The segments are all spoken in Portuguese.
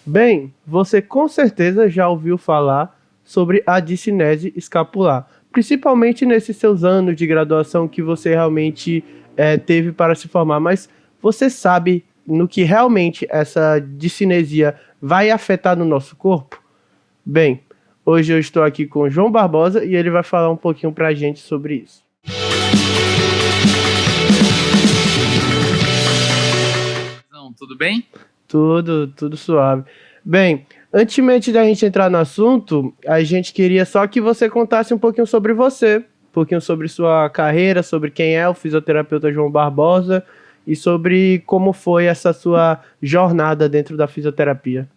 Bem, você com certeza já ouviu falar sobre a discinese escapular, principalmente nesses seus anos de graduação que você realmente teve para se formar, mas você sabe no que realmente essa discinesia vai afetar no nosso corpo? Bem, hoje eu estou aqui com o João Barbosa e ele vai falar um pouquinho para a gente sobre isso. Tudo bem? Tudo suave. Bem, antes da gente entrar no assunto, a gente queria só que você contasse um pouquinho sobre você, um pouquinho sobre sua carreira, sobre quem é o fisioterapeuta João Barbosa e sobre como foi essa sua jornada dentro da fisioterapia.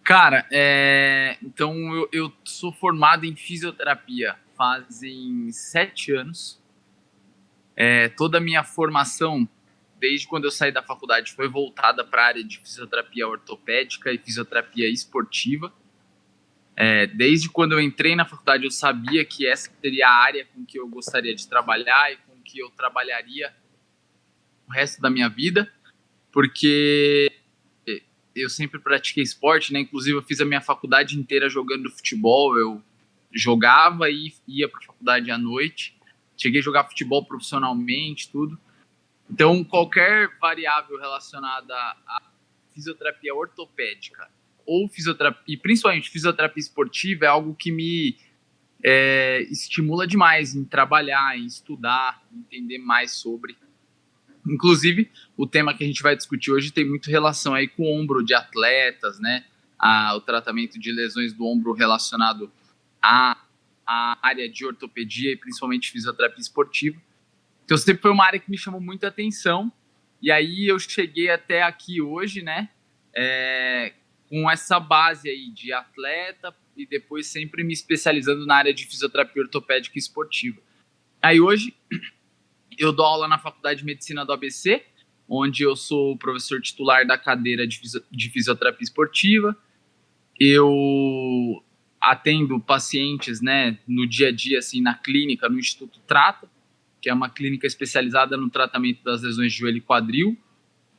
Cara, então eu sou formado em fisioterapia fazem 7 anos. Toda a minha formação, desde quando eu saí da faculdade, foi voltada para a área de fisioterapia ortopédica e fisioterapia esportiva. Desde quando eu entrei na faculdade, eu sabia que essa seria a área com que eu gostaria de trabalhar e com que eu trabalharia o resto da minha vida, porque eu sempre pratiquei esporte, né? Inclusive eu fiz a minha faculdade inteira jogando futebol. Eu jogava e ia para a faculdade à noite. Cheguei a jogar futebol profissionalmente, tudo. Então, qualquer variável relacionada à fisioterapia ortopédica ou fisioterapia, e principalmente fisioterapia esportiva, é algo que me estimula demais em trabalhar, em estudar, em entender mais sobre. Inclusive, o tema que a gente vai discutir hoje tem muito relação aí com o ombro de atletas, né? O tratamento de lesões do ombro relacionado à área de ortopedia e principalmente fisioterapia esportiva. Então, sempre foi uma área que me chamou muita atenção. E aí eu cheguei até aqui hoje, né? Com essa base aí de atleta e depois sempre me especializando na área de fisioterapia ortopédica e esportiva. Aí hoje eu dou aula na Faculdade de Medicina do ABC, onde eu sou professor titular da cadeira de fisioterapia esportiva. Eu atendo pacientes, né, no dia a dia, assim, na clínica, no Instituto Trata, que é uma clínica especializada no tratamento das lesões de joelho e quadril,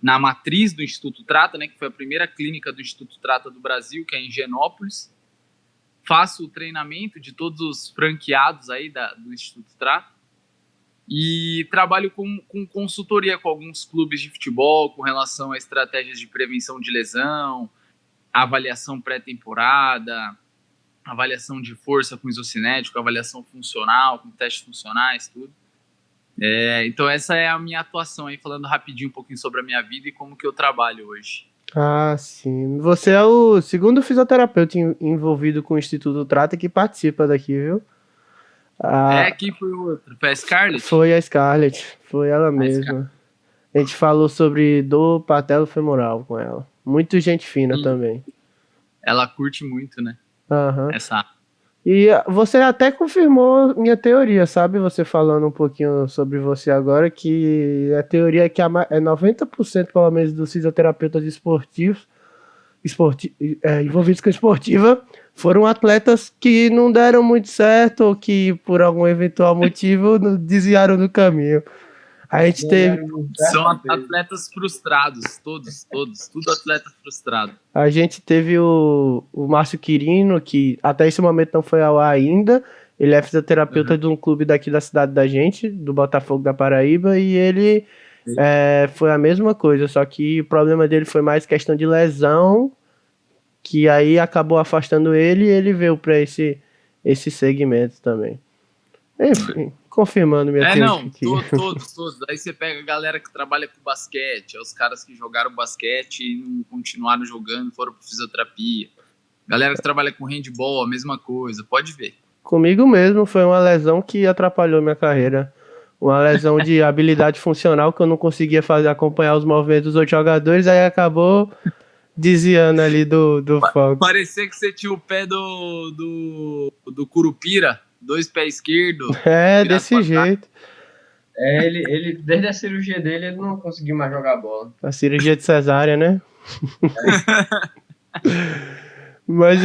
na matriz do Instituto Trata, né, que foi a primeira clínica do Instituto Trata do Brasil, que é em Higienópolis. Faço o treinamento de todos os franqueados aí do Instituto Trata. E trabalho com consultoria com alguns clubes de futebol com relação a estratégias de prevenção de lesão, avaliação pré-temporada, avaliação de força com isocinético, avaliação funcional, com testes funcionais, tudo. Então essa é a minha atuação aí, falando rapidinho um pouquinho sobre a minha vida e como que eu trabalho hoje. Ah, sim. Você é o segundo fisioterapeuta envolvido com o Instituto Trata que participa daqui, viu? Quem foi o outro? Foi a Scarlett? Foi a Scarlett, foi ela mesma. A gente falou sobre dor patelofemoral com ela. Muito gente fina. Sim. Também. Ela curte muito, né? Uhum. Essa. E você até confirmou minha teoria, sabe? Você falando um pouquinho sobre você agora, que a teoria é que 90% pelo menos dos fisioterapeutas esportivos envolvidos com esportiva foram atletas que não deram muito certo ou que por algum eventual motivo desviaram do caminho. A gente teve... São atletas frustrados, todos, tudo atleta frustrado. A gente teve o Márcio Quirino, que até esse momento não foi ao ar ainda. Ele é fisioterapeuta de um clube daqui da cidade da gente, do Botafogo da Paraíba, e ele foi a mesma coisa, só que o problema dele foi mais questão de lesão, que aí acabou afastando ele e ele veio para esse segmento também. Enfim, confirmando minha teoria aqui. Todos. Aí você pega a galera que trabalha com basquete, os caras que jogaram basquete e não continuaram jogando, foram para fisioterapia. Galera que trabalha com handball, a mesma coisa, pode ver. Comigo mesmo, foi uma lesão que atrapalhou minha carreira. Uma lesão de habilidade funcional que eu não conseguia acompanhar os movimentos dos outros jogadores, aí acabou desviando ali do foco. Parecia que você tinha o pé do Curupira, 2 pés esquerdos. Desse jeito. Ele, desde a cirurgia dele, ele não conseguiu mais jogar bola. A cirurgia de cesárea, né? Mas,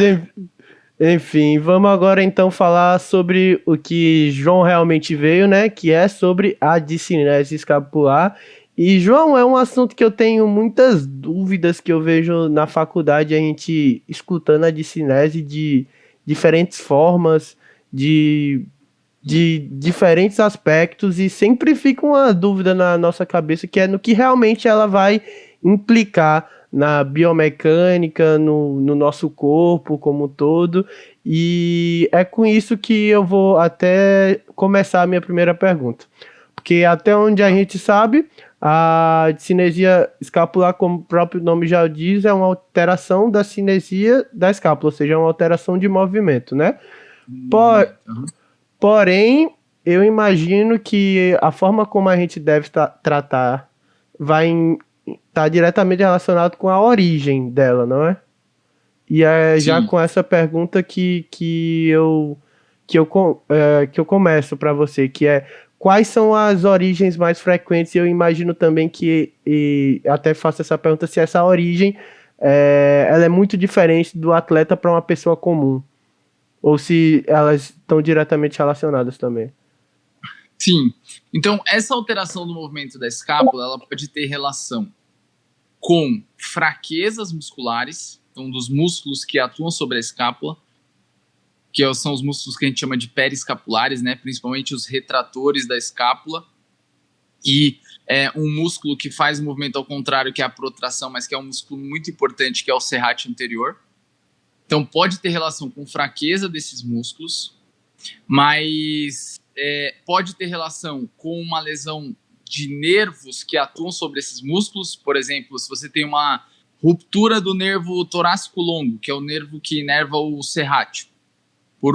enfim, vamos agora então falar sobre o que João realmente veio, né? Que é sobre a discinese escapular E, João, é um assunto que eu tenho muitas dúvidas que eu vejo na faculdade, a gente escutando a discinese de diferentes formas, de, de diferentes aspectos, e sempre fica uma dúvida na nossa cabeça, que é no que realmente ela vai implicar na biomecânica, no nosso corpo como um todo. E é com isso que eu vou até começar a minha primeira pergunta. Porque até onde a gente sabe, a cinesia escapular, como o próprio nome já diz, é uma alteração da cinesia da escápula, ou seja, é uma alteração de movimento, né? Por- Uhum. Porém, eu imagino que a forma como a gente deve tratar vai estar diretamente relacionado com a origem dela, não é? E é já Sim. com essa pergunta que eu começo para você, que é quais são as origens mais frequentes? E eu imagino também e até faço essa pergunta, se essa origem ela é muito diferente do atleta para uma pessoa comum, ou se elas estão diretamente relacionadas também. Sim. Então, essa alteração do movimento da escápula, ela pode ter relação com fraquezas musculares, então dos músculos que atuam sobre a escápula, que são os músculos que a gente chama de periescapulares, né? Principalmente os retratores da escápula, e um músculo que faz o movimento ao contrário, que é a protração, mas que é um músculo muito importante, que é o serrátil anterior. Então, pode ter relação com fraqueza desses músculos, mas pode ter relação com uma lesão de nervos que atuam sobre esses músculos. Por exemplo, se você tem uma ruptura do nervo torácico longo, que é o nervo que inerva o serrátil, o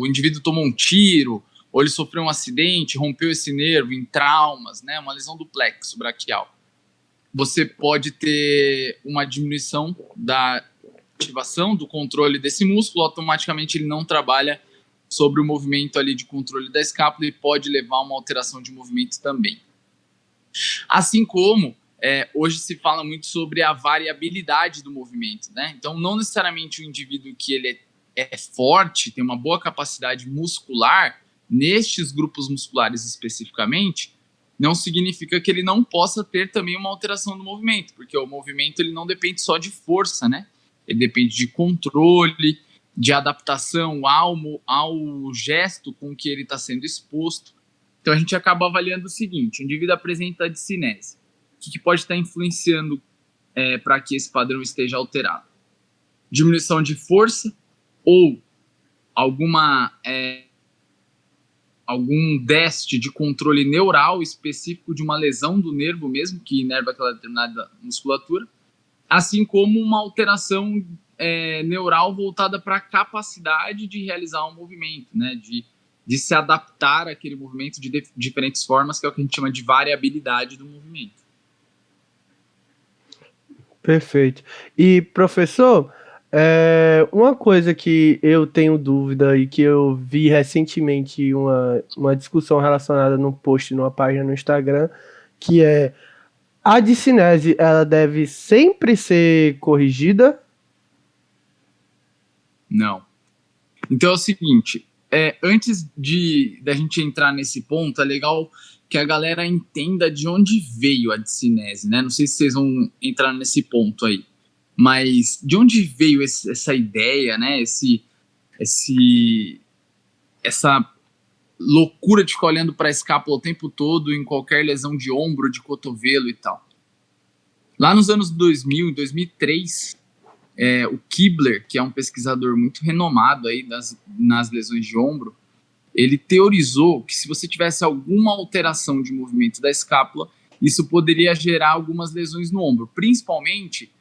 indivíduo tomou um tiro, ou ele sofreu um acidente, rompeu esse nervo em traumas, né, uma lesão do plexo braquial. Você pode ter uma diminuição da ativação do controle desse músculo, automaticamente ele não trabalha sobre o movimento ali de controle da escápula e pode levar a uma alteração de movimento também. Assim como hoje se fala muito sobre a variabilidade do movimento, né? Então, não necessariamente o indivíduo que ele é forte, tem uma boa capacidade muscular, nestes grupos musculares especificamente, não significa que ele não possa ter também uma alteração do movimento, porque o movimento ele não depende só de força, né? Ele depende de controle, de adaptação ao gesto com que ele está sendo exposto. Então a gente acaba avaliando o seguinte: o indivíduo apresenta a discinese. O que pode estar influenciando para que esse padrão esteja alterado? Diminuição de força ou algum déficit de controle neural específico de uma lesão do nervo mesmo, que inerva aquela determinada musculatura, assim como uma alteração neural voltada para a capacidade de realizar um movimento, né? De se adaptar àquele movimento de diferentes formas, que é o que a gente chama de variabilidade do movimento. Perfeito. E, professor, uma coisa que eu tenho dúvida e que eu vi recentemente uma discussão relacionada num post numa página no Instagram, que é: a discinese, ela deve sempre ser corrigida? Não. Então é o seguinte, antes da gente entrar nesse ponto, é legal que a galera entenda de onde veio a discinese, né? Não sei se vocês vão entrar nesse ponto aí, mas de onde veio essa ideia, né? Essa loucura de ficar olhando para a escápula o tempo todo em qualquer lesão de ombro, de cotovelo e tal. Lá nos anos 2000, em 2003, o Kibler, que é um pesquisador muito renomado aí nas lesões de ombro, ele teorizou que se você tivesse alguma alteração de movimento da escápula, isso poderia gerar algumas lesões no ombro, principalmente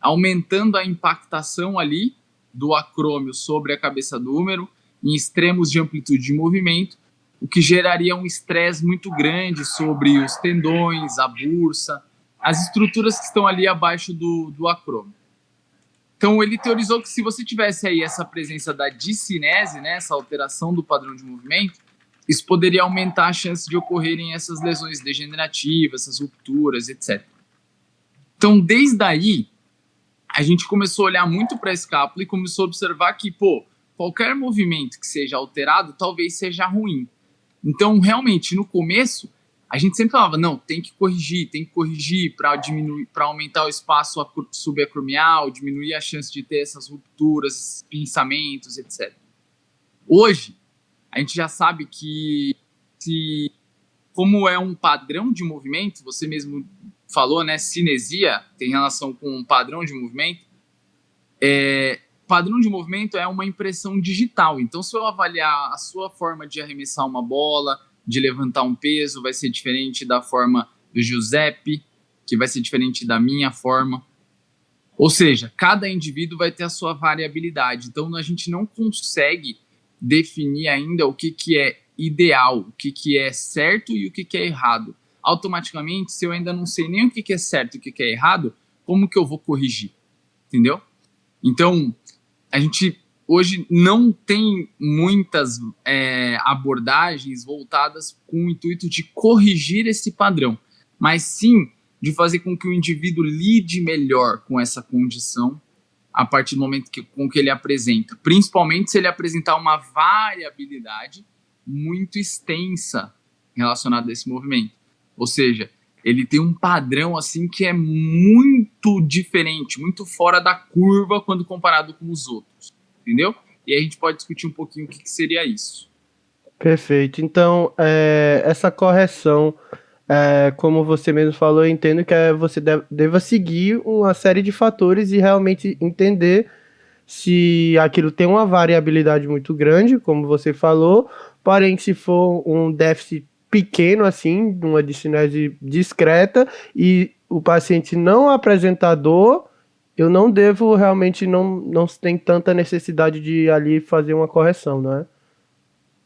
aumentando a impactação ali do acrômio sobre a cabeça do húmero em extremos de amplitude de movimento, o que geraria um estresse muito grande sobre os tendões, a bursa, as estruturas que estão ali abaixo do acrômio. Então, ele teorizou que se você tivesse aí essa presença da discinese, né, essa alteração do padrão de movimento, isso poderia aumentar a chance de ocorrerem essas lesões degenerativas, essas rupturas, etc. Então, desde aí, a gente começou a olhar muito para a escápula e começou a observar que, qualquer movimento que seja alterado talvez seja ruim. Então, realmente, no começo, a gente sempre falava, não, tem que corrigir para diminuir, para aumentar o espaço subacromial, diminuir a chance de ter essas rupturas, pensamentos, etc. Hoje, a gente já sabe que como é um padrão de movimento, você mesmo falou, né, cinesia tem relação com um padrão de movimento, padrão de movimento é uma impressão digital. Então, se eu avaliar a sua forma de arremessar uma bola, de levantar um peso, vai ser diferente da forma do Giuseppe, que vai ser diferente da minha forma. Ou seja, cada indivíduo vai ter a sua variabilidade. Então, a gente não consegue definir ainda o que é ideal, o que é certo e o que é errado. Automaticamente, se eu ainda não sei nem o que é certo e o que é errado, como que eu vou corrigir? Entendeu? Então, a gente hoje não tem muitas abordagens voltadas com o intuito de corrigir esse padrão, mas sim de fazer com que o indivíduo lide melhor com essa condição a partir do momento com que ele apresenta, principalmente se ele apresentar uma variabilidade muito extensa relacionada a esse movimento. Ou seja, ele tem um padrão assim que é muito diferente, muito fora da curva quando comparado com os outros, entendeu? E aí a gente pode discutir um pouquinho o que seria isso. Perfeito. Então, essa correção, como você mesmo falou, eu entendo que você deva seguir uma série de fatores e realmente entender se aquilo tem uma variabilidade muito grande, como você falou, porém, se for um déficit pequeno, assim, uma discinese discreta, e o paciente não apresentar dor, eu não devo realmente, não tem tanta necessidade de ali fazer uma correção, não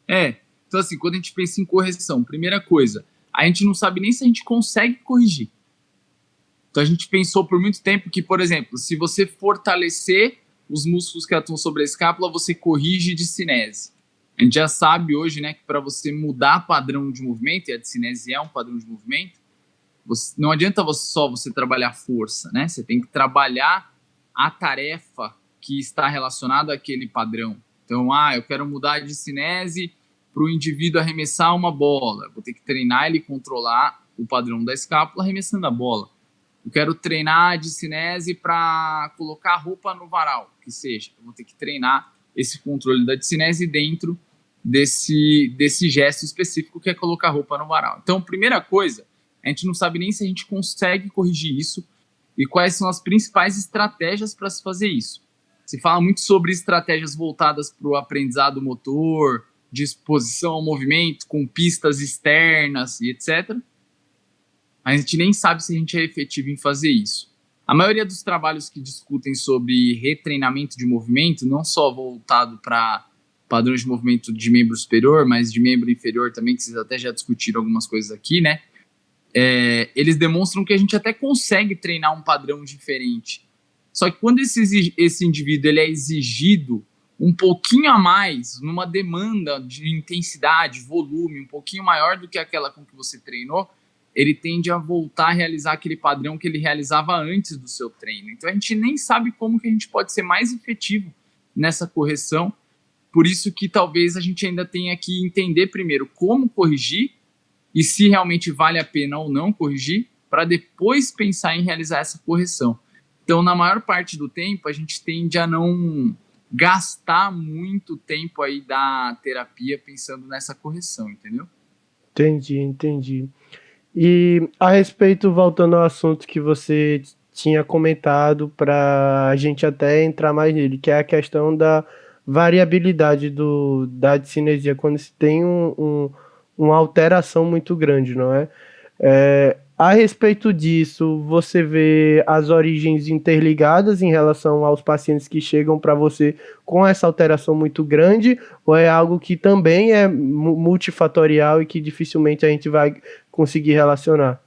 é? Então assim, quando a gente pensa em correção, primeira coisa, a gente não sabe nem se a gente consegue corrigir. Então a gente pensou por muito tempo que, por exemplo, se você fortalecer os músculos que atuam sobre a escápula, você corrige discinese. A gente já sabe hoje, né, que para você mudar padrão de movimento, e a discinese é um padrão de movimento, não adianta só você trabalhar força, né? Você tem que trabalhar a tarefa que está relacionada àquele padrão. Então, eu quero mudar a discinese para o indivíduo arremessar uma bola. Vou ter que treinar ele controlar o padrão da escápula arremessando a bola. Eu quero treinar a discinese para colocar a roupa no varal, que seja. Eu vou ter que treinar esse controle da discinese dentro desse gesto específico que é colocar a roupa no varal. Então, primeira coisa, a gente não sabe nem se a gente consegue corrigir isso e quais são as principais estratégias para se fazer isso. Se fala muito sobre estratégias voltadas para o aprendizado motor, de exposição ao movimento, com pistas externas e etc. A gente nem sabe se a gente é efetivo em fazer isso. A maioria dos trabalhos que discutem sobre retreinamento de movimento, não só voltado para padrões de movimento de membro superior, mas de membro inferior também, que vocês até já discutiram algumas coisas aqui, né? Eles demonstram que a gente até consegue treinar um padrão diferente. Só que quando esse indivíduo ele é exigido um pouquinho a mais, numa demanda de intensidade, volume, um pouquinho maior do que aquela com que você treinou, ele tende a voltar a realizar aquele padrão que ele realizava antes do seu treino. Então a gente nem sabe como que a gente pode ser mais efetivo nessa correção. Por isso que talvez a gente ainda tenha que entender primeiro como corrigir e se realmente vale a pena ou não corrigir, para depois pensar em realizar essa correção. Então, na maior parte do tempo, a gente tende a não gastar muito tempo aí da terapia pensando nessa correção, entendeu? Entendi. E a respeito, voltando ao assunto que você tinha comentado, para a gente até entrar mais nele, que é a questão da variabilidade da discinesia, quando se tem uma alteração muito grande, não é? A respeito disso, você vê as origens interligadas em relação aos pacientes que chegam para você com essa alteração muito grande, ou é algo que também é multifatorial e que dificilmente a gente vai conseguir relacionar?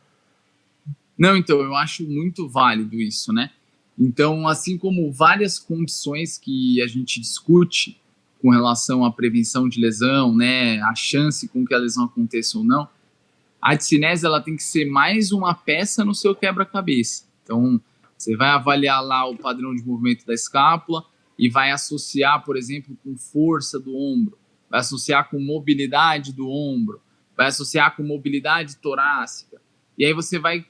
Não, então, eu acho muito válido isso, né? Então, assim como várias condições que a gente discute com relação à prevenção de lesão, né, a chance com que a lesão aconteça ou não, a discinese ela tem que ser mais uma peça no seu quebra-cabeça. Então, você vai avaliar lá o padrão de movimento da escápula e vai associar, por exemplo, com força do ombro, vai associar com mobilidade do ombro, vai associar com mobilidade torácica. E aí você vai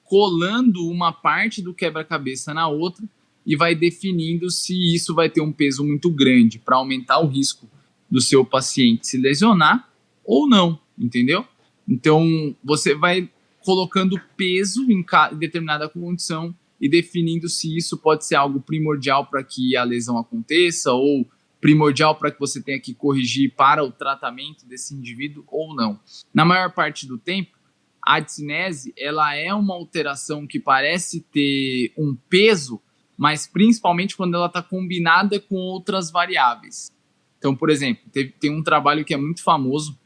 colando uma parte do quebra-cabeça na outra e vai definindo se isso vai ter um peso muito grande para aumentar o risco do seu paciente se lesionar ou não, entendeu? Então, você vai colocando peso em determinada condição e definindo se isso pode ser algo primordial para que a lesão aconteça ou primordial para que você tenha que corrigir para o tratamento desse indivíduo ou não. Na maior parte do tempo, a discinese, ela é uma alteração que parece ter um peso, mas principalmente quando ela está combinada com outras variáveis. Então, por exemplo, tem um trabalho que é muito famoso,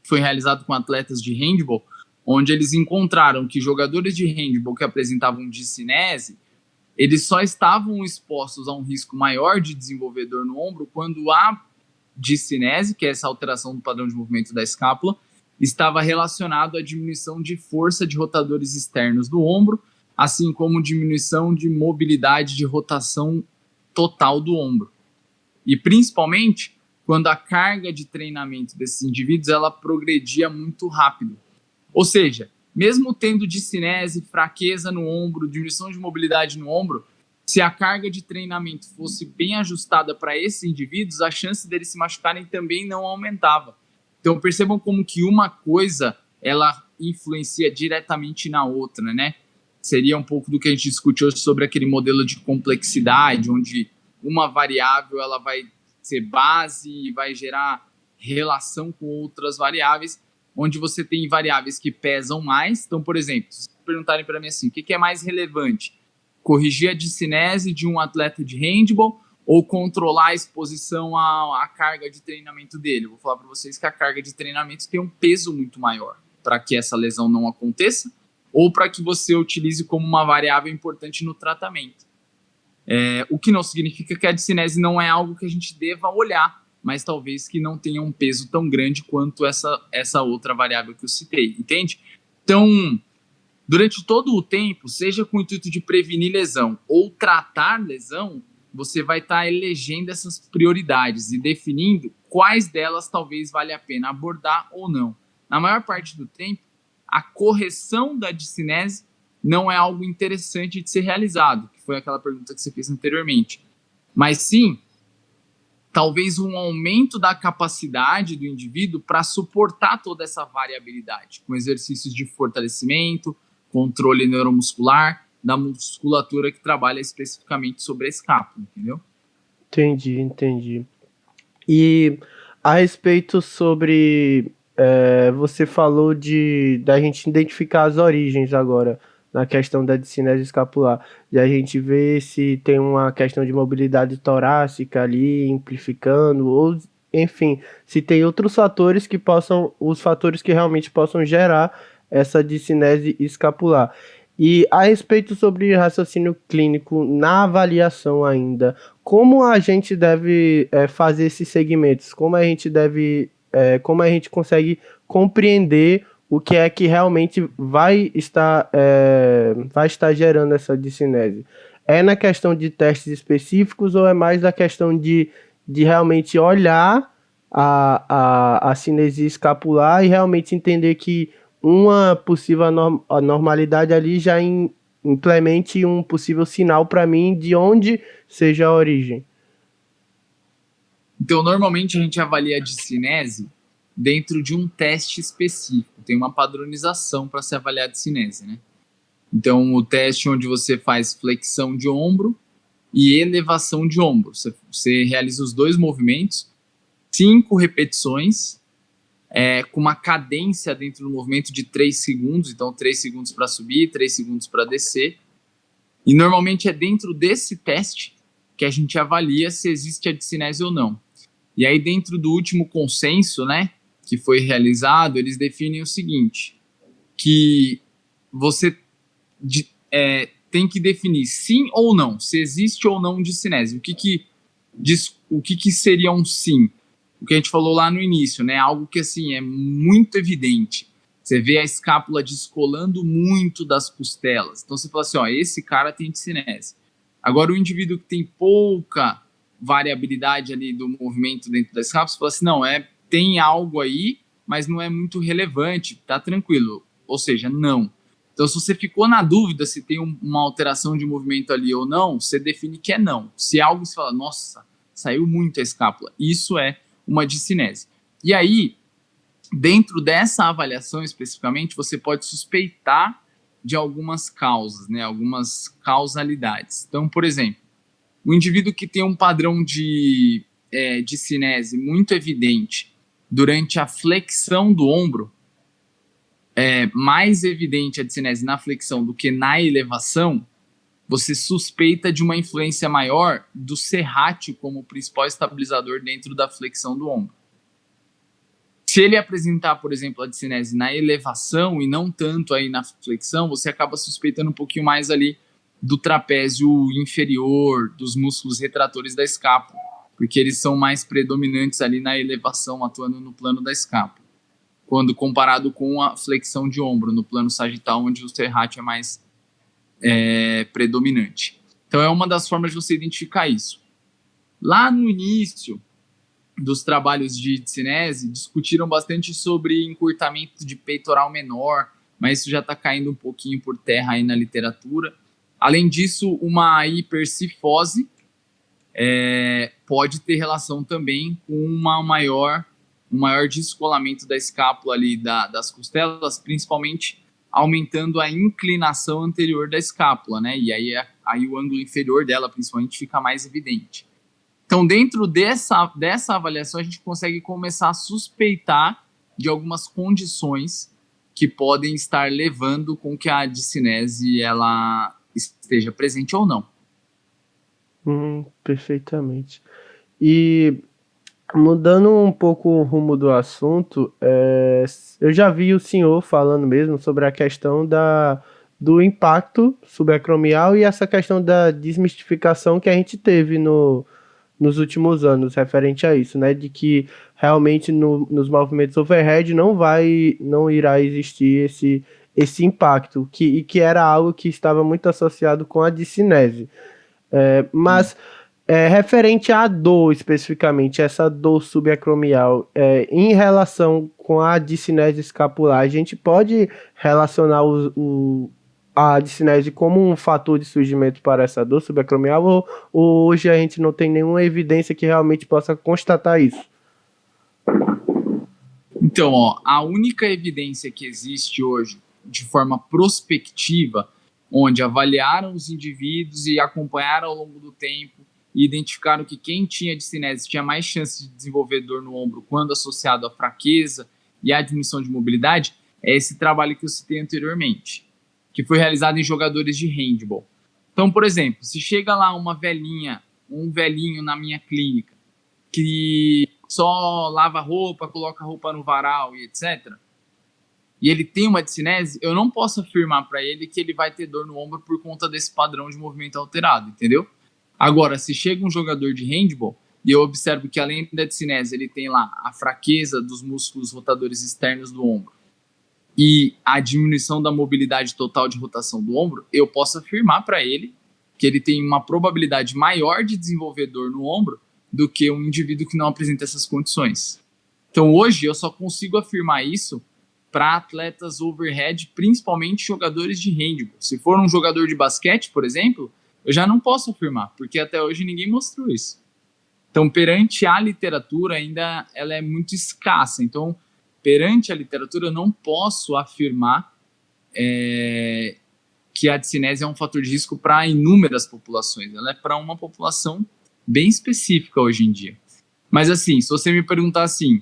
foi realizado com atletas de handball, onde eles encontraram que jogadores de handball que apresentavam discinese, eles só estavam expostos a um risco maior de desenvolver dor no ombro quando a discinese, que é essa alteração do padrão de movimento da escápula, estava relacionado à diminuição de força de rotadores externos do ombro, assim como diminuição de mobilidade de rotação total do ombro. E principalmente quando a carga de treinamento desses indivíduos ela progredia muito rápido. Ou seja, mesmo tendo discinese, fraqueza no ombro, diminuição de mobilidade no ombro, se a carga de treinamento fosse bem ajustada para esses indivíduos, a chance deles se machucarem também não aumentava. Então percebam como que uma coisa ela influencia diretamente na outra, né? Seria um pouco do que a gente discutiu sobre aquele modelo de complexidade, onde uma variável ela vai ser base e vai gerar relação com outras variáveis, onde você tem variáveis que pesam mais. Então, por exemplo, se perguntarem para mim assim, o que é mais relevante? Corrigir a discinese de um atleta de handball ou controlar a exposição à carga de treinamento dele? Eu vou falar para vocês que a carga de treinamento tem um peso muito maior para que essa lesão não aconteça ou para que você utilize como uma variável importante no tratamento. O que não significa que a discinese não é algo que a gente deva olhar, mas talvez que não tenha um peso tão grande quanto essa outra variável que eu citei, entende? Então, durante todo o tempo, seja com o intuito de prevenir lesão ou tratar lesão, você vai estar elegendo essas prioridades e definindo quais delas talvez valha a pena abordar ou não. Na maior parte do tempo, a correção da discinese não é algo interessante de ser realizado, que foi aquela pergunta que você fez anteriormente. Mas sim, talvez um aumento da capacidade do indivíduo para suportar toda essa variabilidade, com exercícios de fortalecimento, controle neuromuscular, da musculatura que trabalha especificamente sobre a escápula, entendeu? Entendi. E a respeito sobre... você falou da gente identificar as origens agora, na questão da discinese escapular, e a gente vê se tem uma questão de mobilidade torácica ali, amplificando, ou, enfim, se tem outros fatores os fatores que realmente possam gerar essa discinese escapular. E a respeito sobre raciocínio clínico na avaliação ainda, como a gente deve fazer esses segmentos? Como a gente consegue compreender o que é que realmente vai estar gerando essa discinese? É na questão de testes específicos ou é mais a questão de realmente olhar a cinesia escapular e realmente entender que uma possível anormalidade ali já implemente um possível sinal para mim de onde seja a origem? Então, normalmente a gente avalia a discinese dentro de um teste específico. Tem uma padronização para se avaliar a discinese, né? Então, o teste onde você faz flexão de ombro e elevação de ombro. Você realiza os dois movimentos, 5 repetições, com uma cadência dentro do movimento de 3 segundos. Então, 3 segundos para subir, 3 segundos para descer. E normalmente é dentro desse teste que a gente avalia se existe a discinese ou não. E aí, dentro do último consenso, né, que foi realizado, eles definem o seguinte, que você tem que definir sim ou não, se existe ou não discinese. O que seria um sim? O que a gente falou lá no início, né? Algo que assim é muito evidente. Você vê a escápula descolando muito das costelas. Então você fala assim, ó, esse cara tem discinese. Agora o indivíduo que tem pouca variabilidade ali do movimento dentro da escápula, você fala assim, não, tem algo aí, mas não é muito relevante, tá tranquilo. Ou seja, não. Então, se você ficou na dúvida se tem uma alteração de movimento ali ou não, você define que é não. Se é algo você fala, nossa, saiu muito a escápula, isso é uma discinese. E aí, dentro dessa avaliação especificamente, você pode suspeitar de algumas causas, né, algumas causalidades. Então, por exemplo, o indivíduo que tem um padrão de discinese muito evidente durante a flexão do ombro, mais evidente a discinese na flexão do que na elevação, você suspeita de uma influência maior do serrátil como principal estabilizador dentro da flexão do ombro. Se ele apresentar, por exemplo, a discinese na elevação e não tanto aí na flexão, você acaba suspeitando um pouquinho mais ali do trapézio inferior, dos músculos retratores da escápula, porque eles são mais predominantes ali na elevação, atuando no plano da escápula, quando comparado com a flexão de ombro, no plano sagital, onde o serrátil é mais predominante. Então é uma das formas de você identificar isso. Lá no início dos trabalhos de discinese, discutiram bastante sobre encurtamento de peitoral menor, mas isso já está caindo um pouquinho por terra aí na literatura. Além disso, uma hipercifose pode ter relação também com um maior descolamento da escápula ali das costelas, principalmente aumentando a inclinação anterior da escápula, né? E aí o ângulo inferior dela, principalmente, fica mais evidente. Então, dentro dessa avaliação, a gente consegue começar a suspeitar de algumas condições que podem estar levando com que a discinese ela esteja presente ou não. Perfeitamente. E mudando um pouco o rumo do assunto, eu já vi o senhor falando mesmo sobre a questão do impacto subacromial e essa questão da desmistificação que a gente teve nos últimos anos referente a isso, né? De que realmente nos movimentos overhead não irá existir esse impacto, que era algo que estava muito associado com a discinese. Mas referente à dor especificamente, essa dor subacromial, em relação com a discinese escapular, a gente pode relacionar a discinese como um fator de surgimento para essa dor subacromial ou hoje a gente não tem nenhuma evidência que realmente possa constatar isso? Então, a única evidência que existe hoje de forma prospectiva, onde avaliaram os indivíduos e acompanharam ao longo do tempo e identificaram que quem tinha discinese tinha mais chance de desenvolver dor no ombro quando associado à fraqueza e à diminuição de mobilidade, é esse trabalho que eu citei anteriormente, que foi realizado em jogadores de handball. Então, por exemplo, se chega lá uma velhinha, um velhinho na minha clínica, que só lava roupa, coloca roupa no varal e etc., e ele tem uma discinese, eu não posso afirmar para ele que ele vai ter dor no ombro por conta desse padrão de movimento alterado, entendeu? Agora, se chega um jogador de handball e eu observo que além da discinese ele tem lá a fraqueza dos músculos rotadores externos do ombro e a diminuição da mobilidade total de rotação do ombro, eu posso afirmar para ele que ele tem uma probabilidade maior de desenvolver dor no ombro do que um indivíduo que não apresenta essas condições. Então, hoje, eu só consigo afirmar isso para atletas overhead, principalmente jogadores de handball. Se for um jogador de basquete, por exemplo, eu já não posso afirmar, porque até hoje ninguém mostrou isso. Então, perante a literatura, ainda ela é muito escassa. Então, perante a literatura, eu não posso afirmar que a discinese é um fator de risco para inúmeras populações. Ela é para uma população bem específica hoje em dia. Mas assim, se você me perguntar assim,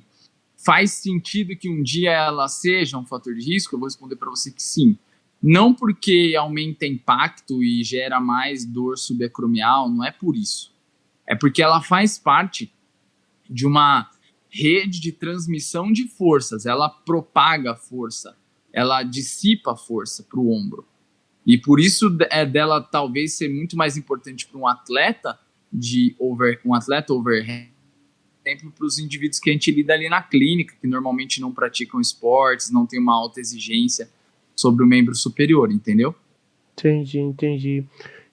faz sentido que um dia ela seja um fator de risco? Eu vou responder para você que sim. Não porque aumenta impacto e gera mais dor subacromial, não é por isso. É porque ela faz parte de uma rede de transmissão de forças. Ela propaga a força, ela dissipa a força para o ombro. E por isso dela talvez ser muito mais importante para um atleta overhead, exemplo, para os indivíduos que a gente lida ali na clínica, que normalmente não praticam esportes, não tem uma alta exigência sobre o membro superior, entendeu? Entendi.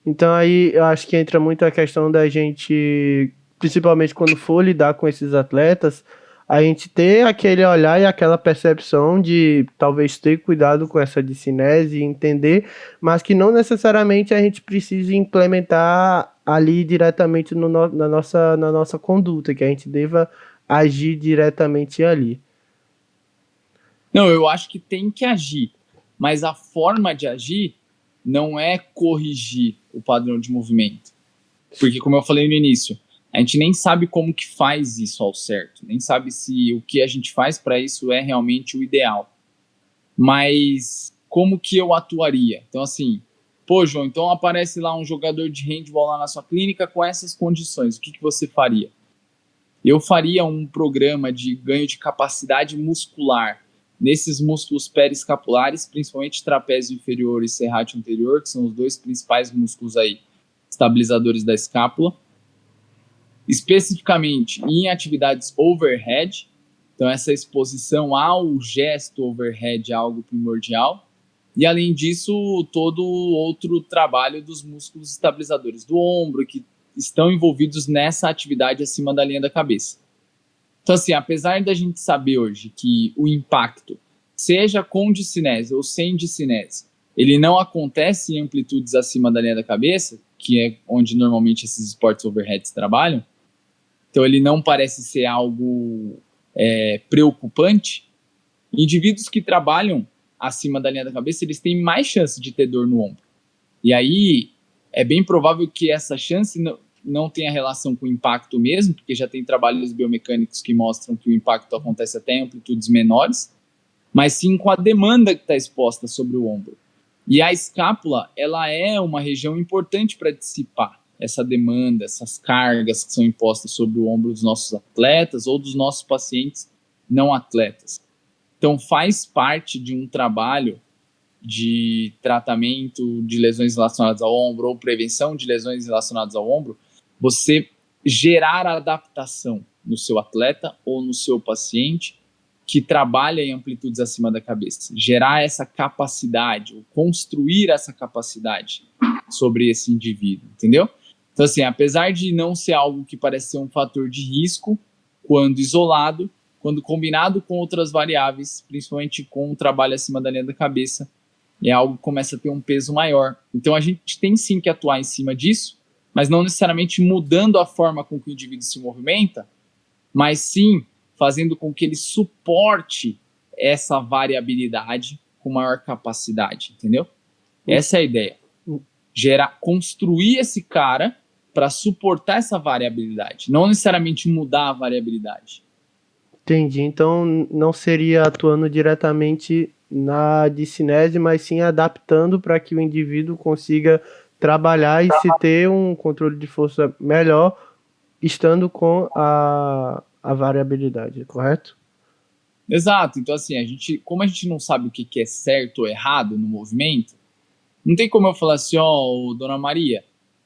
Então aí eu acho que entra muito a questão da gente, principalmente quando for lidar com esses atletas, a gente ter aquele olhar e aquela percepção de talvez ter cuidado com essa discinese e entender, mas que não necessariamente a gente precise implementar ali diretamente na nossa conduta, que a gente deva agir diretamente ali. Não, eu acho que tem que agir, mas a forma de agir não é corrigir o padrão de movimento. Porque, como eu falei no início, a gente nem sabe como que faz isso ao certo, nem sabe se o que a gente faz para isso é realmente o ideal. Mas como que eu atuaria? Então, assim, pô, João, então aparece lá um jogador de handball lá na sua clínica com essas condições, o que você faria? Eu faria um programa de ganho de capacidade muscular nesses músculos periescapulares, principalmente trapézio inferior e serrátil anterior, que são os dois principais músculos aí, estabilizadores da escápula, especificamente em atividades overhead. Então, essa exposição ao gesto overhead é algo primordial. E, além disso, todo outro trabalho dos músculos estabilizadores do ombro, que estão envolvidos nessa atividade acima da linha da cabeça. Então, assim, apesar da gente saber hoje que o impacto, seja com discinese ou sem discinese, ele não acontece em amplitudes acima da linha da cabeça, que é onde normalmente esses esportes overheads trabalham, então ele não parece ser algo preocupante. Indivíduos que trabalham acima da linha da cabeça, eles têm mais chance de ter dor no ombro. E aí é bem provável que essa chance não tenha relação com o impacto mesmo, porque já tem trabalhos biomecânicos que mostram que o impacto acontece até em amplitudes menores, mas sim com a demanda que está exposta sobre o ombro. E a escápula, ela é uma região importante para dissipar essa demanda, essas cargas que são impostas sobre o ombro dos nossos atletas ou dos nossos pacientes não atletas. Então, faz parte de um trabalho de tratamento de lesões relacionadas ao ombro ou prevenção de lesões relacionadas ao ombro, você gerar adaptação no seu atleta ou no seu paciente que trabalha em amplitudes acima da cabeça. Gerar essa capacidade, ou construir essa capacidade sobre esse indivíduo, entendeu? Então, assim, apesar de não ser algo que parece ser um fator de risco, quando isolado, quando combinado com outras variáveis, principalmente com o trabalho acima da linha da cabeça, é algo que começa a ter um peso maior. Então, a gente tem sim que atuar em cima disso, mas não necessariamente mudando a forma com que o indivíduo se movimenta, mas sim fazendo com que ele suporte essa variabilidade com maior capacidade, entendeu? Essa é a ideia. Construir esse cara para suportar essa variabilidade, não necessariamente mudar a variabilidade. Entendi. Então, não seria atuando diretamente na discinese, mas sim adaptando para que o indivíduo consiga trabalhar e se ter um controle de força melhor, estando com a variabilidade, correto? Exato. Então, assim, como a gente não sabe o que é certo ou errado no movimento, não tem como eu falar assim, ó, dona Maria,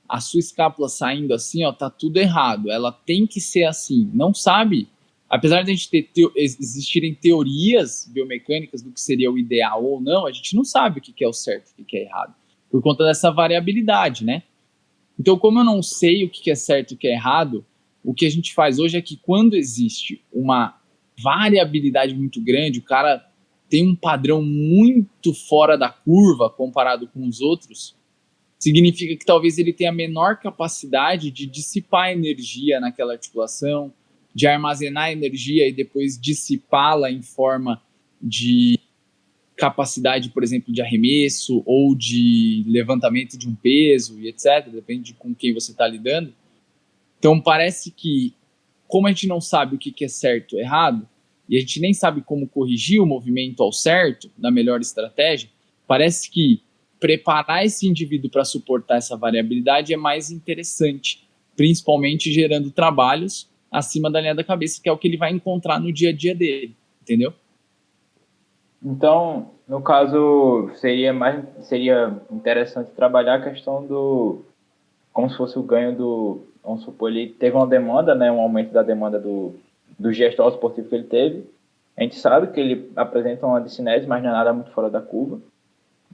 a sua escápula saindo assim, ó, tá tudo errado. Ela tem que ser assim. Não sabe. Apesar de a gente existirem teorias biomecânicas do que seria o ideal ou não, a gente não sabe o que é o certo e o que é errado, por conta dessa variabilidade, né? Então, como eu não sei o que é certo e o que é errado, o que a gente faz hoje é que quando existe uma variabilidade muito grande, o cara tem um padrão muito fora da curva comparado com os outros, significa que talvez ele tenha menor capacidade de dissipar energia naquela articulação, de armazenar energia e depois dissipá-la em forma de capacidade, por exemplo, de arremesso ou de levantamento de um peso e etc. Depende de com quem você está lidando. Então, parece que, como a gente não sabe o que é certo ou errado, e a gente nem sabe como corrigir o movimento ao certo, na melhor estratégia, parece que preparar esse indivíduo para suportar essa variabilidade é mais interessante, principalmente gerando trabalhos acima da linha da cabeça, que é o que ele vai encontrar no dia a dia dele, entendeu? Então, no caso, seria interessante trabalhar a questão do, como se fosse o ganho do, vamos supor, ele teve uma demanda, né, um aumento da demanda do gesto esportivo que ele teve. A gente sabe que ele apresenta uma discinese, mas não é nada muito fora da curva.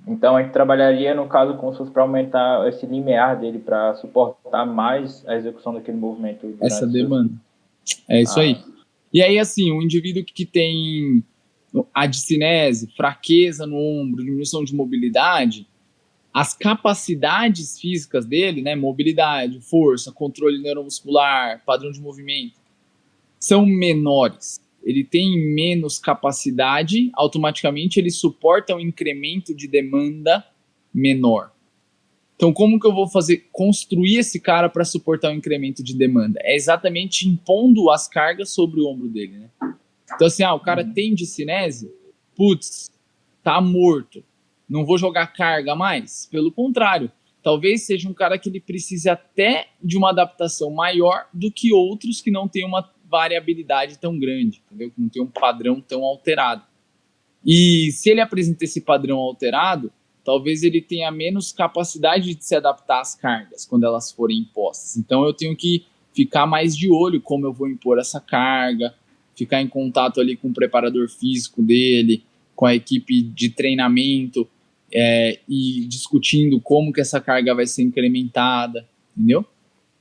Então, a gente trabalharia, no caso, como se fosse para aumentar esse limiar dele, para suportar mais a execução daquele movimento. Essa demanda. É isso aí. E aí, assim, um indivíduo que tem a discinese, fraqueza no ombro, diminuição de mobilidade, as capacidades físicas dele, né, mobilidade, força, controle neuromuscular, padrão de movimento, são menores. Ele tem menos capacidade, automaticamente ele suporta um incremento de demanda menor. Então, como que eu vou construir esse cara para suportar um incremento de demanda? É exatamente impondo as cargas sobre o ombro dele, né? Então, assim, o cara tem discinese, putz, tá morto, não vou jogar carga mais. Pelo contrário, talvez seja um cara que ele precise até de uma adaptação maior do que outros que não tem uma variabilidade tão grande, entendeu? Que não tem um padrão tão alterado. E se ele apresenta esse padrão alterado, talvez ele tenha menos capacidade de se adaptar às cargas quando elas forem impostas. Então eu tenho que ficar mais de olho como eu vou impor essa carga, ficar em contato ali com o preparador físico dele, com a equipe de treinamento, e discutindo como que essa carga vai ser incrementada, entendeu?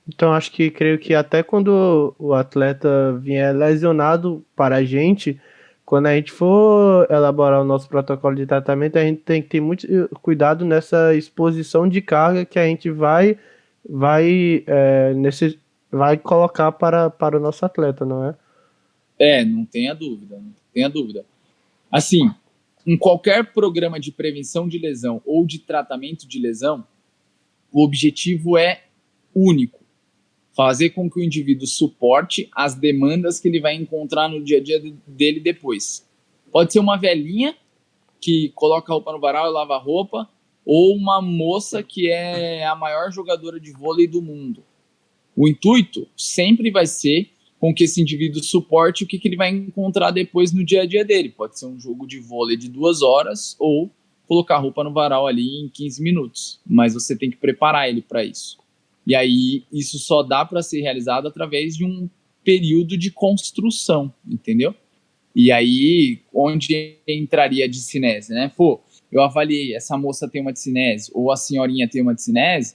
Então creio que até quando o atleta vier lesionado para a gente, quando a gente for elaborar o nosso protocolo de tratamento, a gente tem que ter muito cuidado nessa exposição de carga que a gente vai colocar para o nosso atleta, não é? Não tenha dúvida, não tenha dúvida. Assim, em qualquer programa de prevenção de lesão ou de tratamento de lesão, o objetivo é único: fazer com que o indivíduo suporte as demandas que ele vai encontrar no dia a dia dele depois. Pode ser uma velhinha que coloca a roupa no varal e lava a roupa, ou uma moça que é a maior jogadora de vôlei do mundo. O intuito sempre vai ser com que esse indivíduo suporte o que ele vai encontrar depois no dia a dia dele. Pode ser um jogo de vôlei de 2 horas ou colocar a roupa no varal ali em 15 minutos. Mas você tem que preparar ele para isso. E aí isso só dá para ser realizado através de um período de construção, entendeu? E aí onde entraria a discinese, né? Pô, eu avaliei, essa moça tem uma discinese ou a senhorinha tem uma discinese,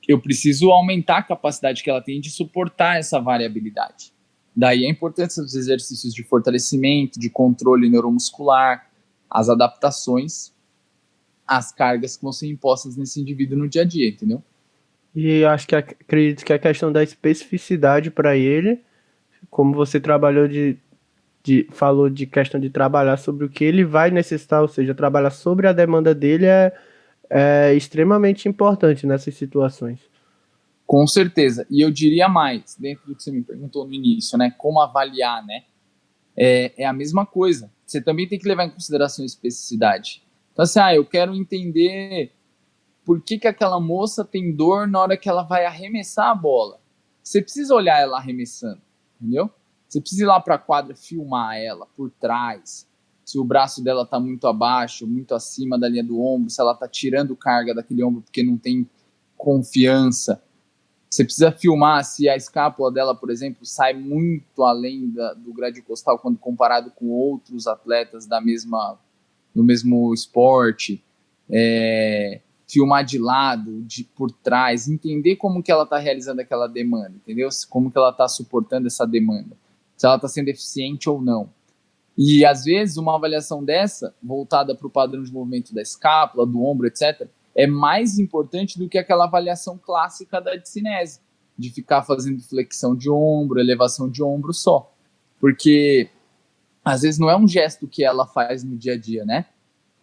eu preciso aumentar a capacidade que ela tem de suportar essa variabilidade. Daí a importância dos exercícios de fortalecimento, de controle neuromuscular, as adaptações, as cargas que vão ser impostas nesse indivíduo no dia a dia, entendeu? E acredito que a questão da especificidade para ele, como você trabalhou falou de questão de trabalhar sobre o que ele vai necessitar, ou seja, trabalhar sobre a demanda dele é extremamente importante nessas situações. Com certeza. E eu diria mais, dentro do que você me perguntou no início, né? Como avaliar, né? É a mesma coisa. Você também tem que levar em consideração a especificidade. Então, assim, eu quero entender por que aquela moça tem dor na hora que ela vai arremessar a bola. Você precisa olhar ela arremessando, entendeu? Você precisa ir lá para a quadra, filmar ela por trás. Se o braço dela está muito abaixo, muito acima da linha do ombro, se ela está tirando carga daquele ombro porque não tem confiança. Você precisa filmar se a escápula dela, por exemplo, sai muito além do grádio costal quando comparado com outros atletas do mesmo esporte. Filmar de lado, por trás, entender como que ela está realizando aquela demanda, entendeu? Como que ela está suportando essa demanda, se ela está sendo eficiente ou não. E, às vezes, uma avaliação dessa, voltada para o padrão de movimento da escápula, do ombro, etc., é mais importante do que aquela avaliação clássica da discinese, de ficar fazendo flexão de ombro, elevação de ombro só. Porque, às vezes, não é um gesto que ela faz no dia a dia, né?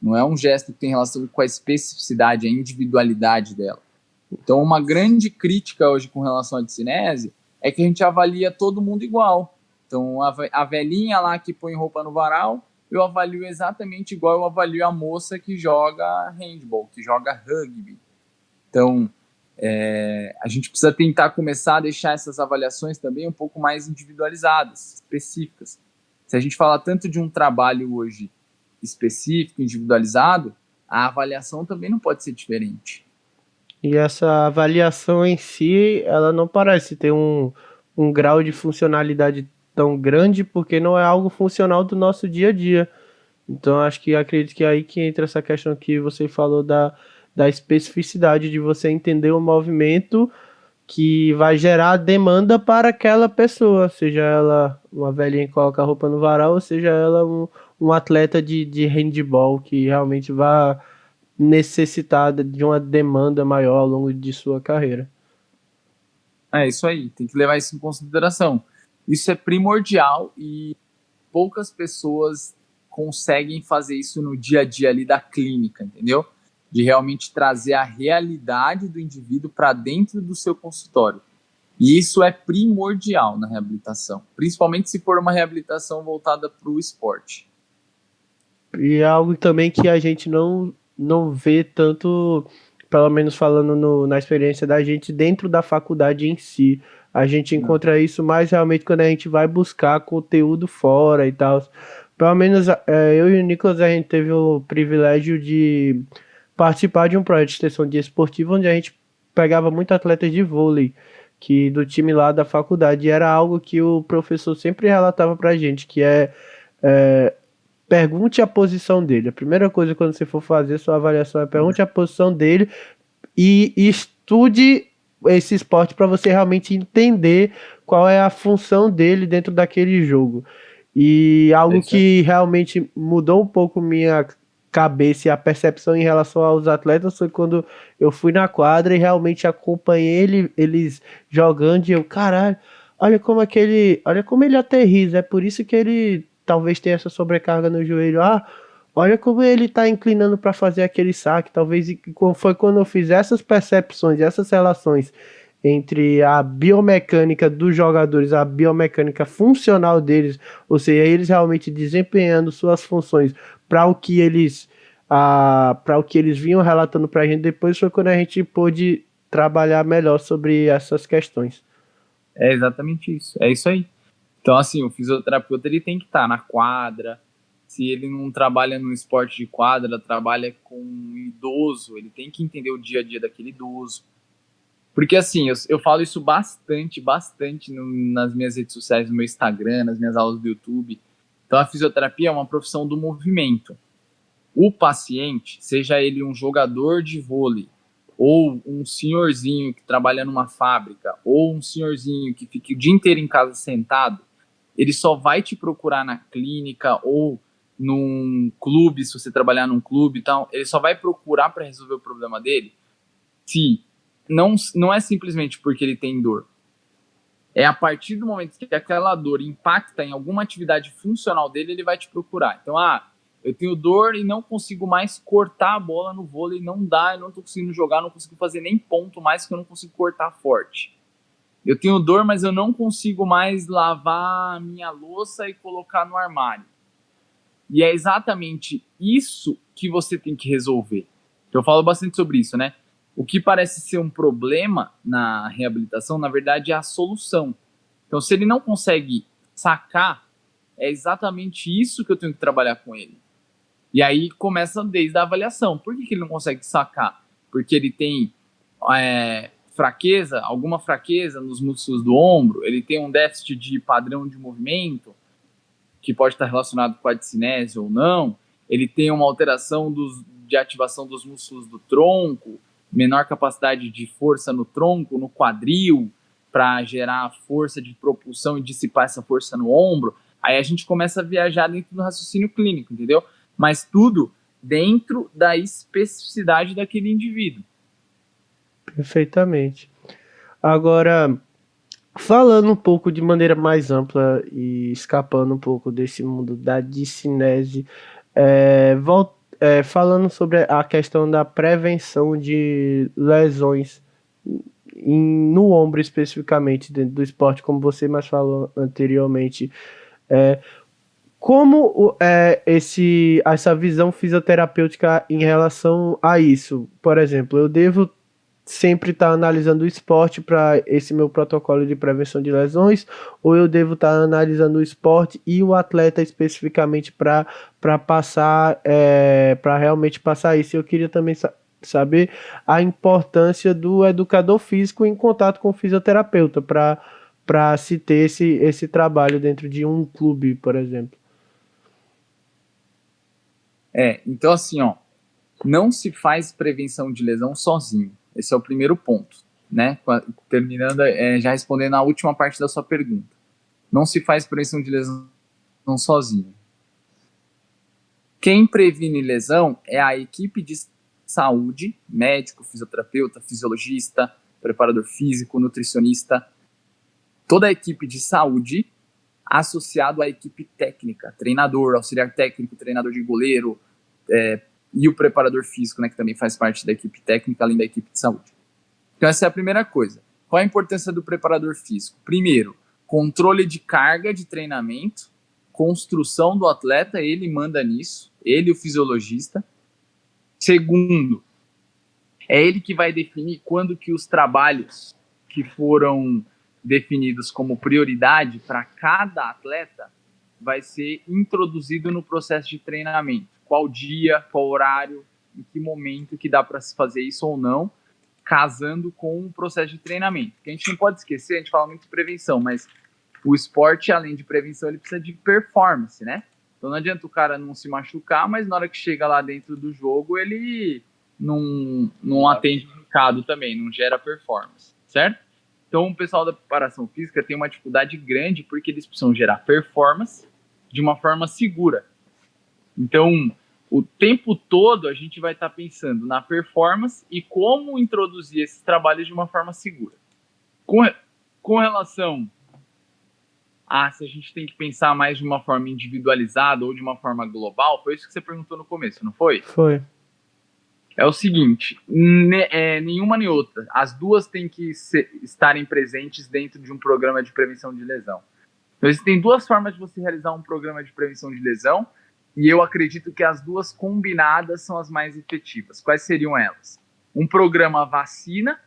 Não é um gesto que tem relação com a especificidade, a individualidade dela. Então, uma grande crítica hoje com relação à discinese é que a gente avalia todo mundo igual. Então, a velhinha lá que põe roupa no varal, eu avalio exatamente igual eu avalio a moça que joga handball, que joga rugby. Então, a gente precisa tentar começar a deixar essas avaliações também um pouco mais individualizadas, específicas. Se a gente falar tanto de um trabalho hoje específico, individualizado, a avaliação também não pode ser diferente. E essa avaliação em si, ela não parece ter um grau de funcionalidade tão grande, porque não é algo funcional do nosso dia a dia. Então acredito que é aí que entra essa questão que você falou da especificidade, de você entender o movimento que vai gerar demanda para aquela pessoa, seja ela uma velhinha que coloca a roupa no varal, ou seja ela um atleta de handball que realmente vai necessitar de uma demanda maior ao longo de sua carreira. É isso aí, tem que levar isso em consideração. Isso é primordial e poucas pessoas conseguem fazer isso no dia a dia ali da clínica, entendeu? De realmente trazer a realidade do indivíduo para dentro do seu consultório. E isso é primordial na reabilitação, principalmente se for uma reabilitação voltada para o esporte. E é algo também que a gente não vê tanto, pelo menos falando na experiência da gente, dentro da faculdade em si. A gente encontra isso mais realmente quando a gente vai buscar conteúdo fora e tal. Pelo menos eu e o Nicolas, a gente teve o privilégio de participar de um projeto de extensão de esportivo onde a gente pegava muito atletas de vôlei, que do time lá da faculdade, e era algo que o professor sempre relatava pra gente, que pergunte a posição dele. A primeira coisa quando você for fazer sua avaliação é pergunte a posição dele e estude esse esporte para você realmente entender qual é a função dele dentro daquele jogo. E algo que realmente mudou um pouco minha cabeça e a percepção em relação aos atletas foi quando eu fui na quadra e realmente acompanhei eles jogando e eu, caralho, olha como ele aterriza, é por isso que ele talvez tenha essa sobrecarga no joelho. Olha como ele tá inclinando para fazer aquele saque. Talvez foi quando eu fiz essas percepções, essas relações entre a biomecânica dos jogadores, a biomecânica funcional deles, ou seja, eles realmente desempenhando suas funções para o que eles vinham relatando para a gente. Depois foi quando a gente pôde trabalhar melhor sobre essas questões. É exatamente isso, é isso aí. Então, assim, o fisioterapeuta ele tem que estar na quadra. Se ele não trabalha no esporte de quadra, trabalha com um idoso, ele tem que entender o dia a dia daquele idoso. Porque, assim, eu falo isso bastante nas minhas redes sociais, no meu Instagram, nas minhas aulas do YouTube. Então, a fisioterapia é uma profissão do movimento. O paciente, seja ele um jogador de vôlei, ou um senhorzinho que trabalha numa fábrica, ou um senhorzinho que fica o dia inteiro em casa sentado, ele só vai te procurar na clínica ou num clube, se você trabalhar num clube e tal, ele só vai procurar para resolver o problema dele se não é simplesmente porque ele tem dor. É a partir do momento que aquela dor impacta em alguma atividade funcional dele, ele vai te procurar. Então, eu tenho dor e não consigo mais cortar a bola no vôlei, não dá, eu não estou conseguindo jogar, não consigo fazer nem ponto mais, porque eu não consigo cortar forte. Eu tenho dor, mas eu não consigo mais lavar a minha louça e colocar no armário. E é exatamente isso que você tem que resolver. Eu falo bastante sobre isso, né? O que parece ser um problema na reabilitação, na verdade, é a solução. Então, se ele não consegue sacar, é exatamente isso que eu tenho que trabalhar com ele. E aí começa desde a avaliação. Por que ele não consegue sacar? Porque ele tem alguma fraqueza nos músculos do ombro, ele tem um déficit de padrão de movimento, que pode estar relacionado com a discinese ou não, ele tem uma alteração de ativação dos músculos do tronco, menor capacidade de força no tronco, no quadril, para gerar força de propulsão e dissipar essa força no ombro. Aí a gente começa a viajar dentro do raciocínio clínico, entendeu? Mas tudo dentro da especificidade daquele indivíduo. Perfeitamente. Agora, falando um pouco de maneira mais ampla e escapando um pouco desse mundo da discinese, falando sobre a questão da prevenção de lesões no ombro especificamente, dentro do esporte, como você mais falou anteriormente, como essa visão fisioterapêutica em relação a isso? Por exemplo, eu devo sempre estar analisando o esporte para esse meu protocolo de prevenção de lesões, ou eu devo estar analisando o esporte e o atleta especificamente para passar, para realmente passar isso? Eu queria também saber a importância do educador físico em contato com o fisioterapeuta para se ter esse trabalho dentro de um clube, por exemplo. Então assim, não se faz prevenção de lesão sozinho. Esse é o primeiro ponto. né? Terminando, já respondendo a última parte da sua pergunta. Não se faz prevenção de lesão sozinho. Quem previne lesão é a equipe de saúde, médico, fisioterapeuta, fisiologista, preparador físico, nutricionista, toda a equipe de saúde associado à equipe técnica, treinador, auxiliar técnico, treinador de goleiro, e o preparador físico, né, que também faz parte da equipe técnica, além da equipe de saúde. Então essa é a primeira coisa. Qual a importância do preparador físico? Primeiro, controle de carga de treinamento, construção do atleta, ele manda nisso, ele o fisiologista. Segundo, é ele que vai definir quando que os trabalhos que foram definidos como prioridade para cada atleta vai ser introduzido no processo de treinamento. Qual dia, qual horário, em que momento que dá para se fazer isso ou não, casando com o processo de treinamento. Porque a gente não pode esquecer, a gente fala muito de prevenção, mas o esporte, além de prevenção, ele precisa de performance, né? Então não adianta o cara não se machucar, mas na hora que chega lá dentro do jogo, ele não atende o recado também, não gera performance, certo? Então o pessoal da preparação física tem uma dificuldade grande porque eles precisam gerar performance de uma forma segura. Então, o tempo todo a gente vai estar pensando na performance e como introduzir esses trabalhos de uma forma segura. Com relação se a gente tem que pensar mais de uma forma individualizada ou de uma forma global, foi isso que você perguntou no começo, não foi? Foi. É o seguinte, nenhuma nem outra. As duas têm que estarem presentes dentro de um programa de prevenção de lesão. Então, existem duas formas de você realizar um programa de prevenção de lesão e eu acredito que as duas combinadas são as mais efetivas. Quais seriam elas? Um programa vacina,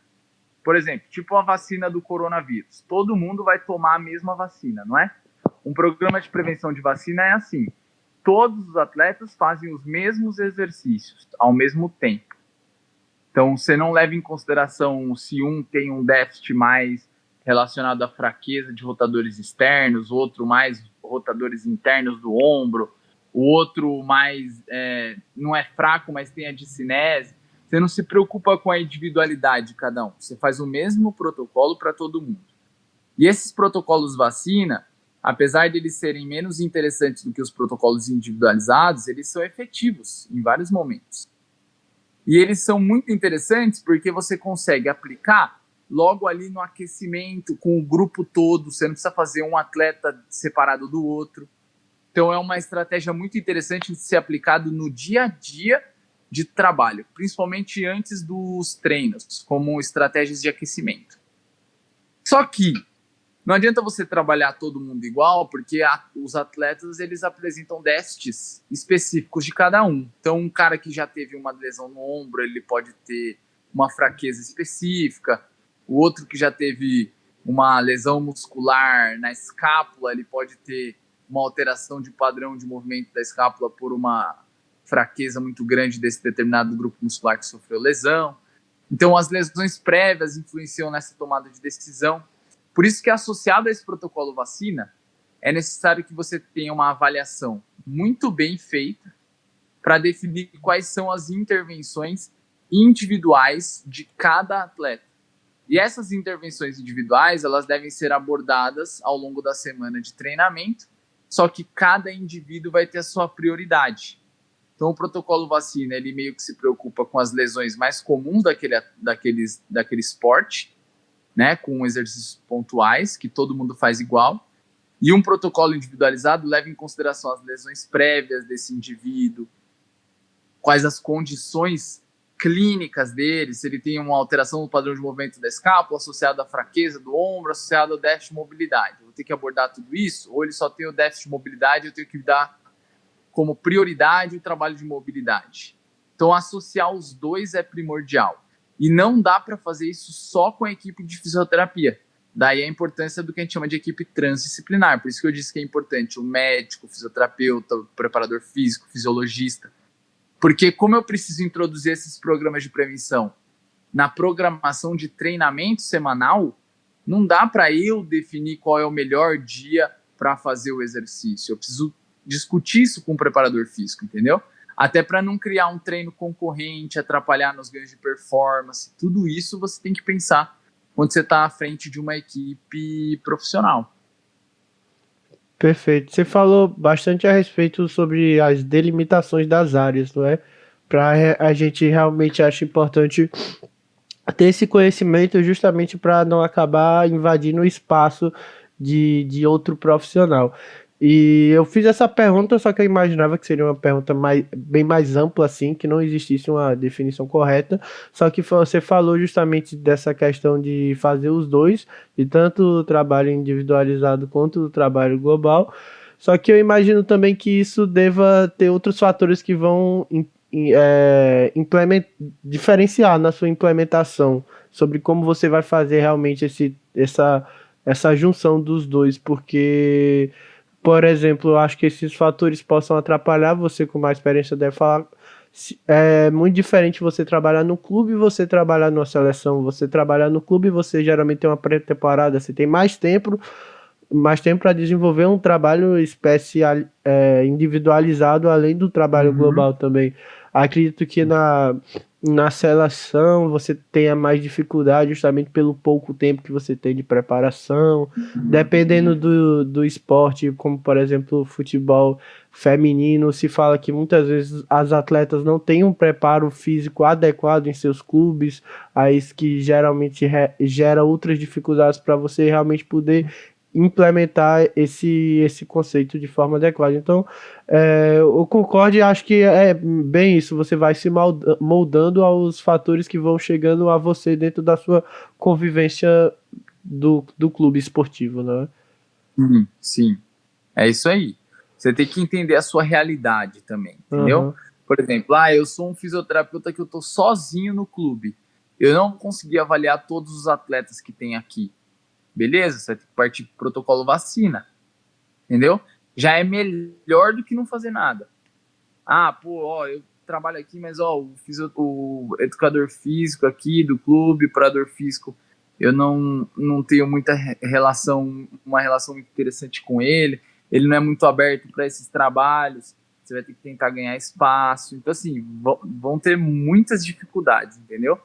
por exemplo, tipo a vacina do coronavírus. Todo mundo vai tomar a mesma vacina, não é? Um programa de prevenção de vacina é assim. Todos os atletas fazem os mesmos exercícios ao mesmo tempo. Então, você não leva em consideração se um tem um déficit mais relacionado à fraqueza de rotadores externos, outro mais rotadores internos do ombro, o outro mais não é fraco, mas tem a discinese. Você não se preocupa com a individualidade de cada um. Você faz o mesmo protocolo para todo mundo. E esses protocolos vacina, apesar de eles serem menos interessantes do que os protocolos individualizados, eles são efetivos em vários momentos. E eles são muito interessantes porque você consegue aplicar logo ali no aquecimento, com o grupo todo, você não precisa fazer um atleta separado do outro. Então é uma estratégia muito interessante de ser aplicado no dia a dia de trabalho, principalmente antes dos treinos, como estratégias de aquecimento. Só que não adianta você trabalhar todo mundo igual, porque os atletas eles apresentam déficits específicos de cada um. Então, um cara que já teve uma lesão no ombro, ele pode ter uma fraqueza específica. O outro que já teve uma lesão muscular na escápula, ele pode ter uma alteração de padrão de movimento da escápula por uma fraqueza muito grande desse determinado grupo muscular que sofreu lesão. Então, as lesões prévias influenciam nessa tomada de decisão. Por isso que, associado a esse protocolo vacina, é necessário que você tenha uma avaliação muito bem feita para definir quais são as intervenções individuais de cada atleta. E essas intervenções individuais, elas devem ser abordadas ao longo da semana de treinamento, só que cada indivíduo vai ter a sua prioridade. Então, o protocolo vacina, ele meio que se preocupa com as lesões mais comuns daquele esporte, né, com exercícios pontuais, que todo mundo faz igual. E um protocolo individualizado leva em consideração as lesões prévias desse indivíduo, quais as condições clínicas dele, se ele tem uma alteração no padrão de movimento da escápula, associada à fraqueza do ombro, associada ao déficit de mobilidade. Eu vou ter que abordar tudo isso, ou ele só tem o déficit de mobilidade, eu tenho que dar como prioridade o trabalho de mobilidade. Então, associar os dois é primordial. E não dá para fazer isso só com a equipe de fisioterapia. Daí a importância do que a gente chama de equipe transdisciplinar. Por isso que eu disse que é importante o médico, o fisioterapeuta, o preparador físico, o fisiologista. Porque como eu preciso introduzir esses programas de prevenção na programação de treinamento semanal, não dá para eu definir qual é o melhor dia para fazer o exercício. Eu preciso discutir isso com o preparador físico, entendeu? Até para não criar um treino concorrente, atrapalhar nos ganhos de performance. Tudo isso você tem que pensar quando você está à frente de uma equipe profissional. Perfeito. Você falou bastante a respeito sobre as delimitações das áreas, não é? Para a gente realmente acha importante ter esse conhecimento justamente para não acabar invadindo o espaço de outro profissional. E eu fiz essa pergunta, só que eu imaginava que seria uma pergunta bem mais ampla, assim, que não existisse uma definição correta. Só que você falou justamente dessa questão de fazer os dois, de tanto o trabalho individualizado quanto o trabalho global. Só que eu imagino também que isso deva ter outros fatores que vão diferenciar na sua implementação, sobre como você vai fazer realmente essa junção dos dois, porque, por exemplo, eu acho que esses fatores possam atrapalhar. Você com mais experiência deve falar. É muito diferente você trabalhar no clube e você trabalhar numa seleção. Você trabalhar no clube, você geralmente tem uma pré-temporada, você tem mais tempo para desenvolver um trabalho individualizado, além do trabalho global também. Acredito que na seleção você tenha mais dificuldade justamente pelo pouco tempo que você tem de preparação, dependendo do esporte, como por exemplo o futebol feminino. Se fala que muitas vezes as atletas não têm um preparo físico adequado em seus clubes, aí isso que geralmente gera outras dificuldades para você realmente poder implementar esse conceito de forma adequada. Então, eu concordo e acho que é bem isso. Você vai se moldando aos fatores que vão chegando a você dentro da sua convivência do clube esportivo, né? Sim, é isso aí. Você tem que entender a sua realidade também, entendeu? Uhum. Por exemplo, eu sou um fisioterapeuta que eu tô sozinho no clube. Eu não consegui avaliar todos os atletas que tem aqui. Beleza? Você vai ter que partir pro protocolo vacina. Entendeu? Já é melhor do que não fazer nada. Eu trabalho aqui, mas o educador físico aqui do clube, operador físico, eu não tenho muita uma relação muito interessante com ele. Ele não é muito aberto para esses trabalhos. Você vai ter que tentar ganhar espaço. Então, assim, vão ter muitas dificuldades, entendeu?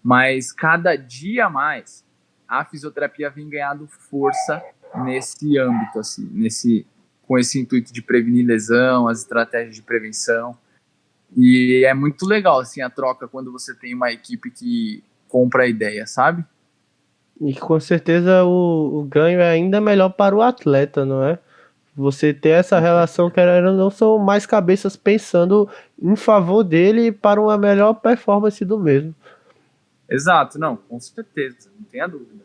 Mas cada dia mais a fisioterapia vem ganhando força nesse âmbito, assim, com esse intuito de prevenir lesão, as estratégias de prevenção. E é muito legal, assim, a troca quando você tem uma equipe que compra a ideia, sabe? E com certeza o ganho é ainda melhor para o atleta, não é? Você ter essa relação, querendo ou não, são mais cabeças pensando em favor dele para uma melhor performance do mesmo. Exato, não, com certeza, não tenha dúvida.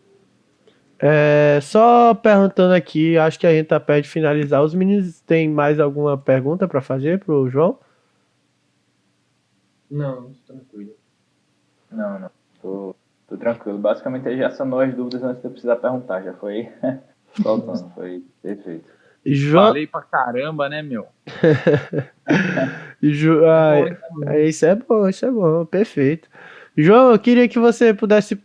Só perguntando aqui, acho que a gente tá perto de finalizar. Os meninos têm mais alguma pergunta para fazer pro João? Não, tranquilo. Não. Tô tranquilo. Basicamente ele já sanou as dúvidas antes de eu precisar perguntar. Já foi faltando, foi perfeito. Falei pra caramba, né, meu? Isso é bom, perfeito. João, eu queria que você pudesse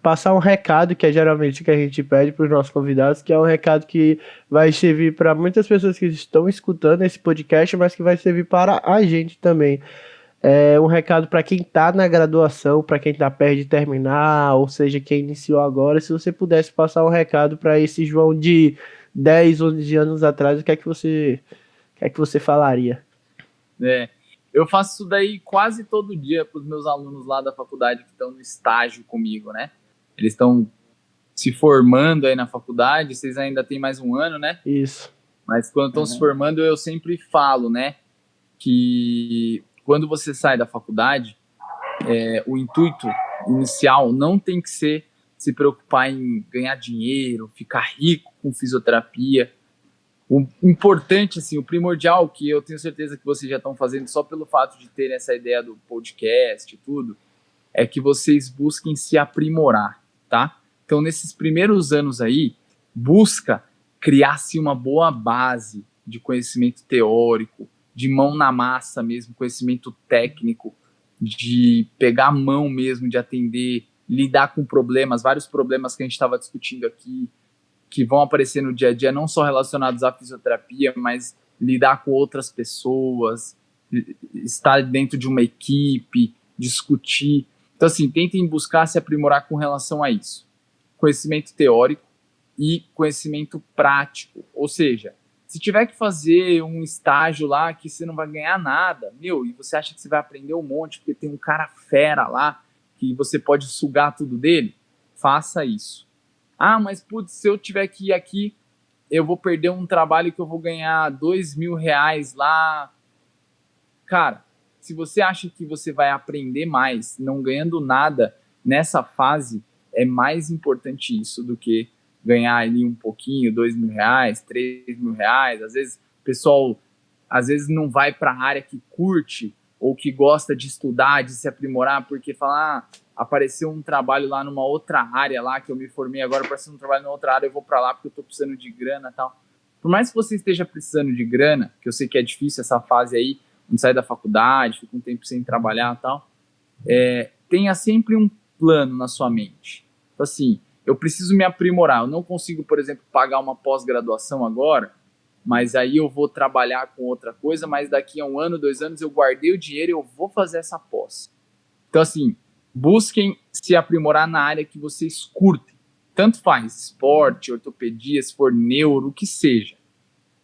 passar um recado, que é geralmente o que a gente pede para os nossos convidados, que é um recado que vai servir para muitas pessoas que estão escutando esse podcast, mas que vai servir para a gente também. Um recado para quem está na graduação, para quem está perto de terminar, ou seja, quem iniciou agora. Se você pudesse passar um recado para esse João de 10, 11 anos atrás, o que é que você falaria? Eu faço isso daí quase todo dia para os meus alunos lá da faculdade que estão no estágio comigo, né? Eles estão se formando aí na faculdade, vocês ainda têm mais um ano, né? Isso. Mas quando estão se formando, eu sempre falo, né? Que quando você sai da faculdade, o intuito inicial não tem que ser se preocupar em ganhar dinheiro, ficar rico com fisioterapia. O importante, assim, o primordial, que eu tenho certeza que vocês já estão fazendo só pelo fato de terem essa ideia do podcast e tudo, é que vocês busquem se aprimorar, tá? Então, nesses primeiros anos aí, busca criar-se uma boa base de conhecimento teórico, de mão na massa mesmo, conhecimento técnico, de pegar a mão mesmo, de atender, lidar com problemas, vários problemas que a gente estava discutindo aqui, que vão aparecer no dia a dia, não só relacionados à fisioterapia, mas lidar com outras pessoas, estar dentro de uma equipe, discutir. Então, assim, tentem buscar se aprimorar com relação a isso. Conhecimento teórico e conhecimento prático. Ou seja, se tiver que fazer um estágio lá que você não vai ganhar nada, e você acha que você vai aprender um monte porque tem um cara fera lá que você pode sugar tudo dele, faça isso. Ah, mas putz, se eu tiver que ir aqui, eu vou perder um trabalho que eu vou ganhar R$ 2.000 lá. Cara, se você acha que você vai aprender mais não ganhando nada nessa fase, é mais importante isso do que ganhar ali um pouquinho, R$ 2.000, R$ 3.000. Às vezes o pessoal não vai para a área que curte ou que gosta de estudar, de se aprimorar, porque fala, apareceu um trabalho lá numa outra área lá, que eu me formei agora, apareceu um trabalho numa outra área, eu vou para lá porque eu estou precisando de grana e tal. Por mais que você esteja precisando de grana, que eu sei que é difícil essa fase aí, onde sai da faculdade, fica um tempo sem trabalhar e tal, tenha sempre um plano na sua mente. Então, assim, eu preciso me aprimorar. Eu não consigo, por exemplo, pagar uma pós-graduação agora, mas aí eu vou trabalhar com outra coisa, mas daqui a 1 ano, 2 anos, eu guardei o dinheiro e eu vou fazer essa pós. Então, assim, busquem se aprimorar na área que vocês curtem. Tanto faz, esporte, ortopedia, se for neuro, o que seja.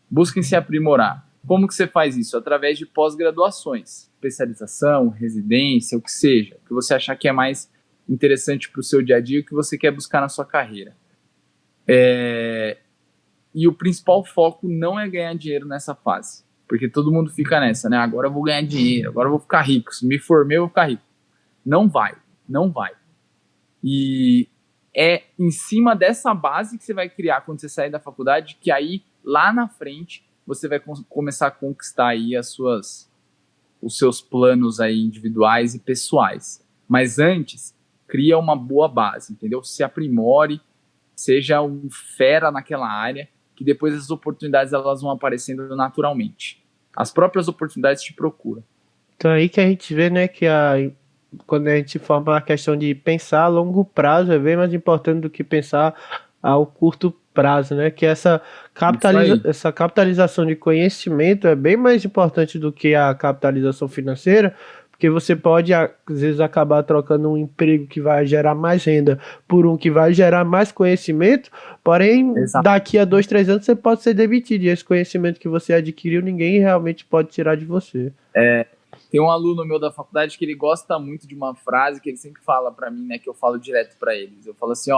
Busquem se aprimorar. Como que você faz isso? Através de pós-graduações, especialização, residência, o que seja, o que você achar que é mais interessante para o seu dia a dia, o que você quer buscar na sua carreira. E o principal foco não é ganhar dinheiro nessa fase, porque todo mundo fica nessa, né? Agora eu vou ganhar dinheiro, agora eu vou ficar rico, se me formei eu vou ficar rico. Não vai. E é em cima dessa base que você vai criar quando você sair da faculdade, que aí, lá na frente, você vai começar a conquistar aí os seus planos aí individuais e pessoais. Mas antes, cria uma boa base, entendeu? Se aprimore, seja um fera naquela área, que depois as oportunidades elas vão aparecendo naturalmente. As próprias oportunidades te procuram. Então aí que a gente vê, né, que quando a gente forma a questão de pensar a longo prazo é bem mais importante do que pensar ao curto prazo, né? Que essa capitalização de conhecimento é bem mais importante do que a capitalização financeira, porque você pode, às vezes, acabar trocando um emprego que vai gerar mais renda por um que vai gerar mais conhecimento, porém, daqui a 2, 3 anos você pode ser demitido, e esse conhecimento que você adquiriu, ninguém realmente pode tirar de você. Tem um aluno meu da faculdade que ele gosta muito de uma frase que ele sempre fala para mim, né, que eu falo direto para eles. Eu falo assim,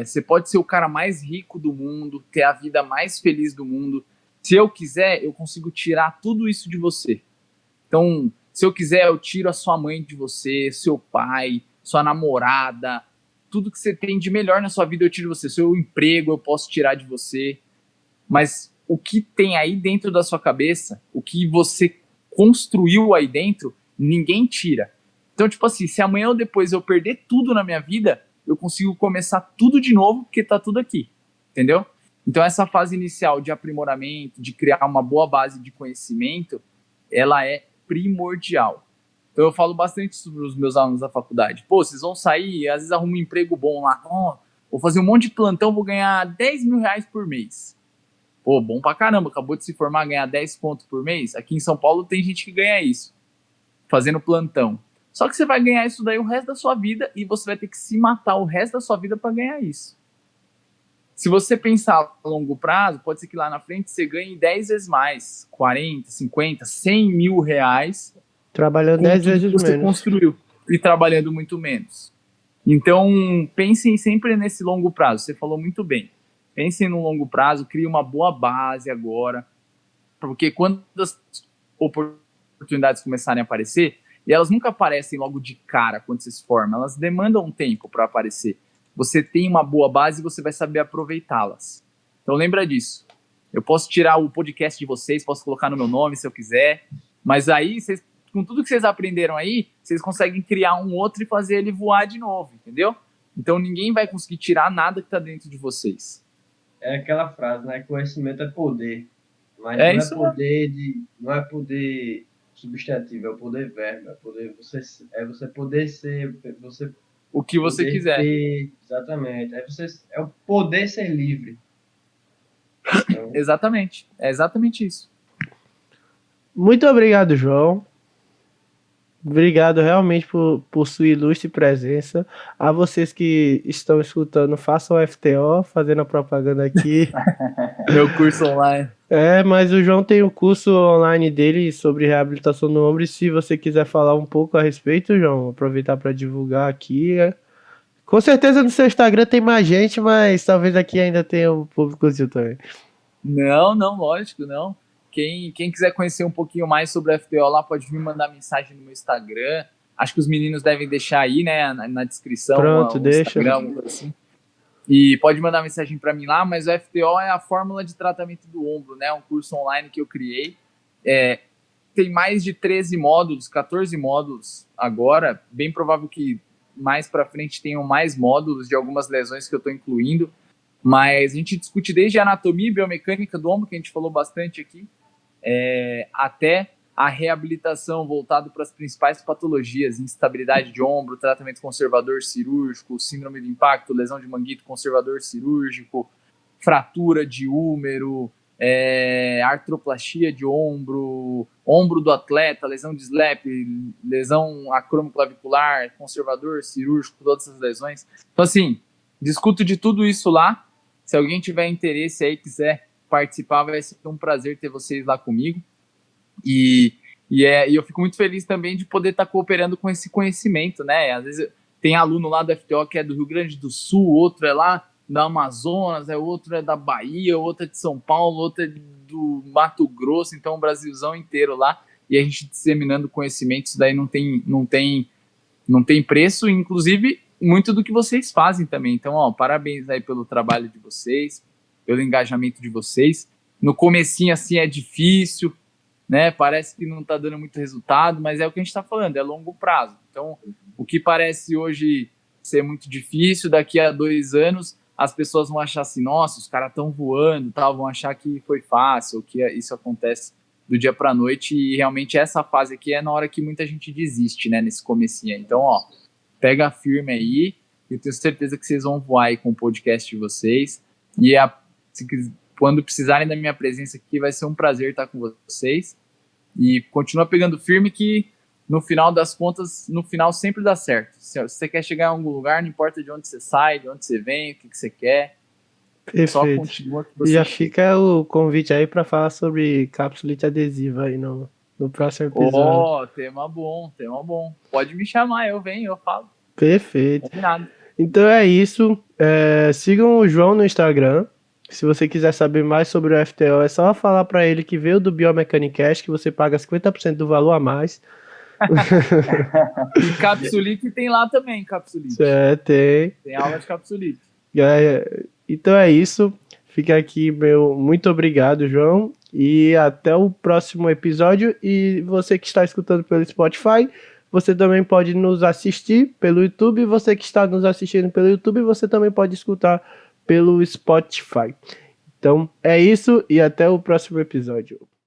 você pode ser o cara mais rico do mundo, ter a vida mais feliz do mundo. Se eu quiser, eu consigo tirar tudo isso de você. Então, se eu quiser, eu tiro a sua mãe de você, seu pai, sua namorada, tudo que você tem de melhor na sua vida eu tiro de você. Seu emprego eu posso tirar de você. Mas o que tem aí dentro da sua cabeça, o que você construiu aí dentro, ninguém tira. Então, tipo assim, se amanhã ou depois eu perder tudo na minha vida, eu consigo começar tudo de novo, porque tá tudo aqui, entendeu? Então, essa fase inicial de aprimoramento, de criar uma boa base de conhecimento, ela é primordial. Então, eu falo bastante sobre os meus alunos da faculdade. Pô, vocês vão sair, às vezes arrumam um emprego bom lá, vou fazer um monte de plantão, vou ganhar R$ 10.000 por mês. Pô, bom pra caramba, acabou de se formar, ganhar 10 conto por mês. Aqui em São Paulo tem gente que ganha isso, fazendo plantão. Só que você vai ganhar isso daí o resto da sua vida e você vai ter que se matar o resto da sua vida para ganhar isso. Se você pensar a longo prazo, pode ser que lá na frente você ganhe 10 vezes mais, 40, 50, 100 mil reais. Trabalhando 10 vezes menos. Você construiu e trabalhando muito menos. Então, pensem sempre nesse longo prazo. Você falou muito bem. Pensem no longo prazo, crie uma boa base agora, porque quando as oportunidades começarem a aparecer, e elas nunca aparecem logo de cara quando você se forma, elas demandam um tempo para aparecer. Você tem uma boa base e você vai saber aproveitá-las. Então lembra disso. Eu posso tirar o podcast de vocês, posso colocar no meu nome se eu quiser, mas aí, com tudo que vocês aprenderam aí, vocês conseguem criar um outro e fazer ele voar de novo, entendeu? Então ninguém vai conseguir tirar nada que está dentro de vocês. É aquela frase, né? Conhecimento é poder. Mas não é poder substantivo, é o poder verbo. É você poder ser. O que você quiser. Exatamente. É o poder ser livre. Então, Exatamente. É exatamente isso. Muito obrigado, João. Obrigado realmente por sua ilustre presença. A vocês que estão escutando, façam o FTO, fazendo a propaganda aqui. Meu curso online. Mas o João tem o curso online dele sobre reabilitação no ombro. E se você quiser falar um pouco a respeito, João, aproveitar para divulgar aqui. Com certeza no seu Instagram tem mais gente, mas talvez aqui ainda tenha um públicozinho também. Não, lógico, não. Quem quiser conhecer um pouquinho mais sobre o FTO lá, pode vir mandar mensagem no meu Instagram. Acho que os meninos devem deixar aí, né, na descrição. Pronto, deixa. Instagram, assim. E pode mandar mensagem para mim lá, mas o FTO é a fórmula de tratamento do ombro, né? Um curso online que eu criei. Tem mais de 13 módulos, 14 módulos agora. Bem provável que mais para frente tenham mais módulos de algumas lesões que eu estou incluindo. Mas a gente discute desde a anatomia e biomecânica do ombro, que a gente falou bastante aqui, até a reabilitação voltado para as principais patologias, instabilidade de ombro, tratamento conservador cirúrgico, síndrome de impacto, lesão de manguito conservador cirúrgico, fratura de húmero, artroplastia de ombro, ombro do atleta, lesão de SLAP, lesão acromoclavicular, conservador cirúrgico, todas essas lesões. Então, assim, discuto de tudo isso lá. Se alguém tiver interesse aí, quiser participar, vai ser um prazer ter vocês lá comigo. E eu fico muito feliz também de poder estar cooperando com esse conhecimento, né? Às vezes tem aluno lá do FTO que é do Rio Grande do Sul, outro é lá da Amazonas, outro é da Bahia, outro é de São Paulo, outro é do Mato Grosso, então o Brasilzão inteiro lá, e a gente disseminando conhecimento, isso daí não tem preço, inclusive muito do que vocês fazem também. Então, parabéns aí pelo trabalho de vocês, pelo engajamento de vocês. No comecinho, assim, é difícil, né? Parece que não tá dando muito resultado, mas é o que a gente tá falando, é longo prazo. Então, o que parece hoje ser muito difícil, daqui a 2 anos, as pessoas vão achar assim, nossa, os caras estão voando, tal, vão achar que foi fácil, que isso acontece do dia pra noite, e realmente essa fase aqui é na hora que muita gente desiste, né? Nesse comecinho. Então, pega firme aí, eu tenho certeza que vocês vão voar aí com o podcast de vocês, e quando precisarem da minha presença aqui, vai ser um prazer estar com vocês, e continua pegando firme que no final das contas, no final sempre dá certo. Se você quer chegar em algum lugar, não importa de onde você sai, de onde você vem, o que você quer, perfeito. Só continua que você E já fica o convite aí para falar sobre capsulite adesiva aí no próximo episódio. Tema bom. Pode me chamar, eu venho, eu falo. Perfeito. Combinado. Então é isso. Sigam o João no Instagram. Se você quiser saber mais sobre o FTO, é só falar para ele que veio do Biomechanicast, que você paga 50% do valor a mais. E capsulite tem lá também, capsulite. Tem. Tem aula de capsulite. Então é isso. Fica aqui meu muito obrigado, João. E até o próximo episódio. E você que está escutando pelo Spotify, você também pode nos assistir pelo YouTube. Você que está nos assistindo pelo YouTube, você também pode escutar pelo Spotify. Então é isso e até o próximo episódio.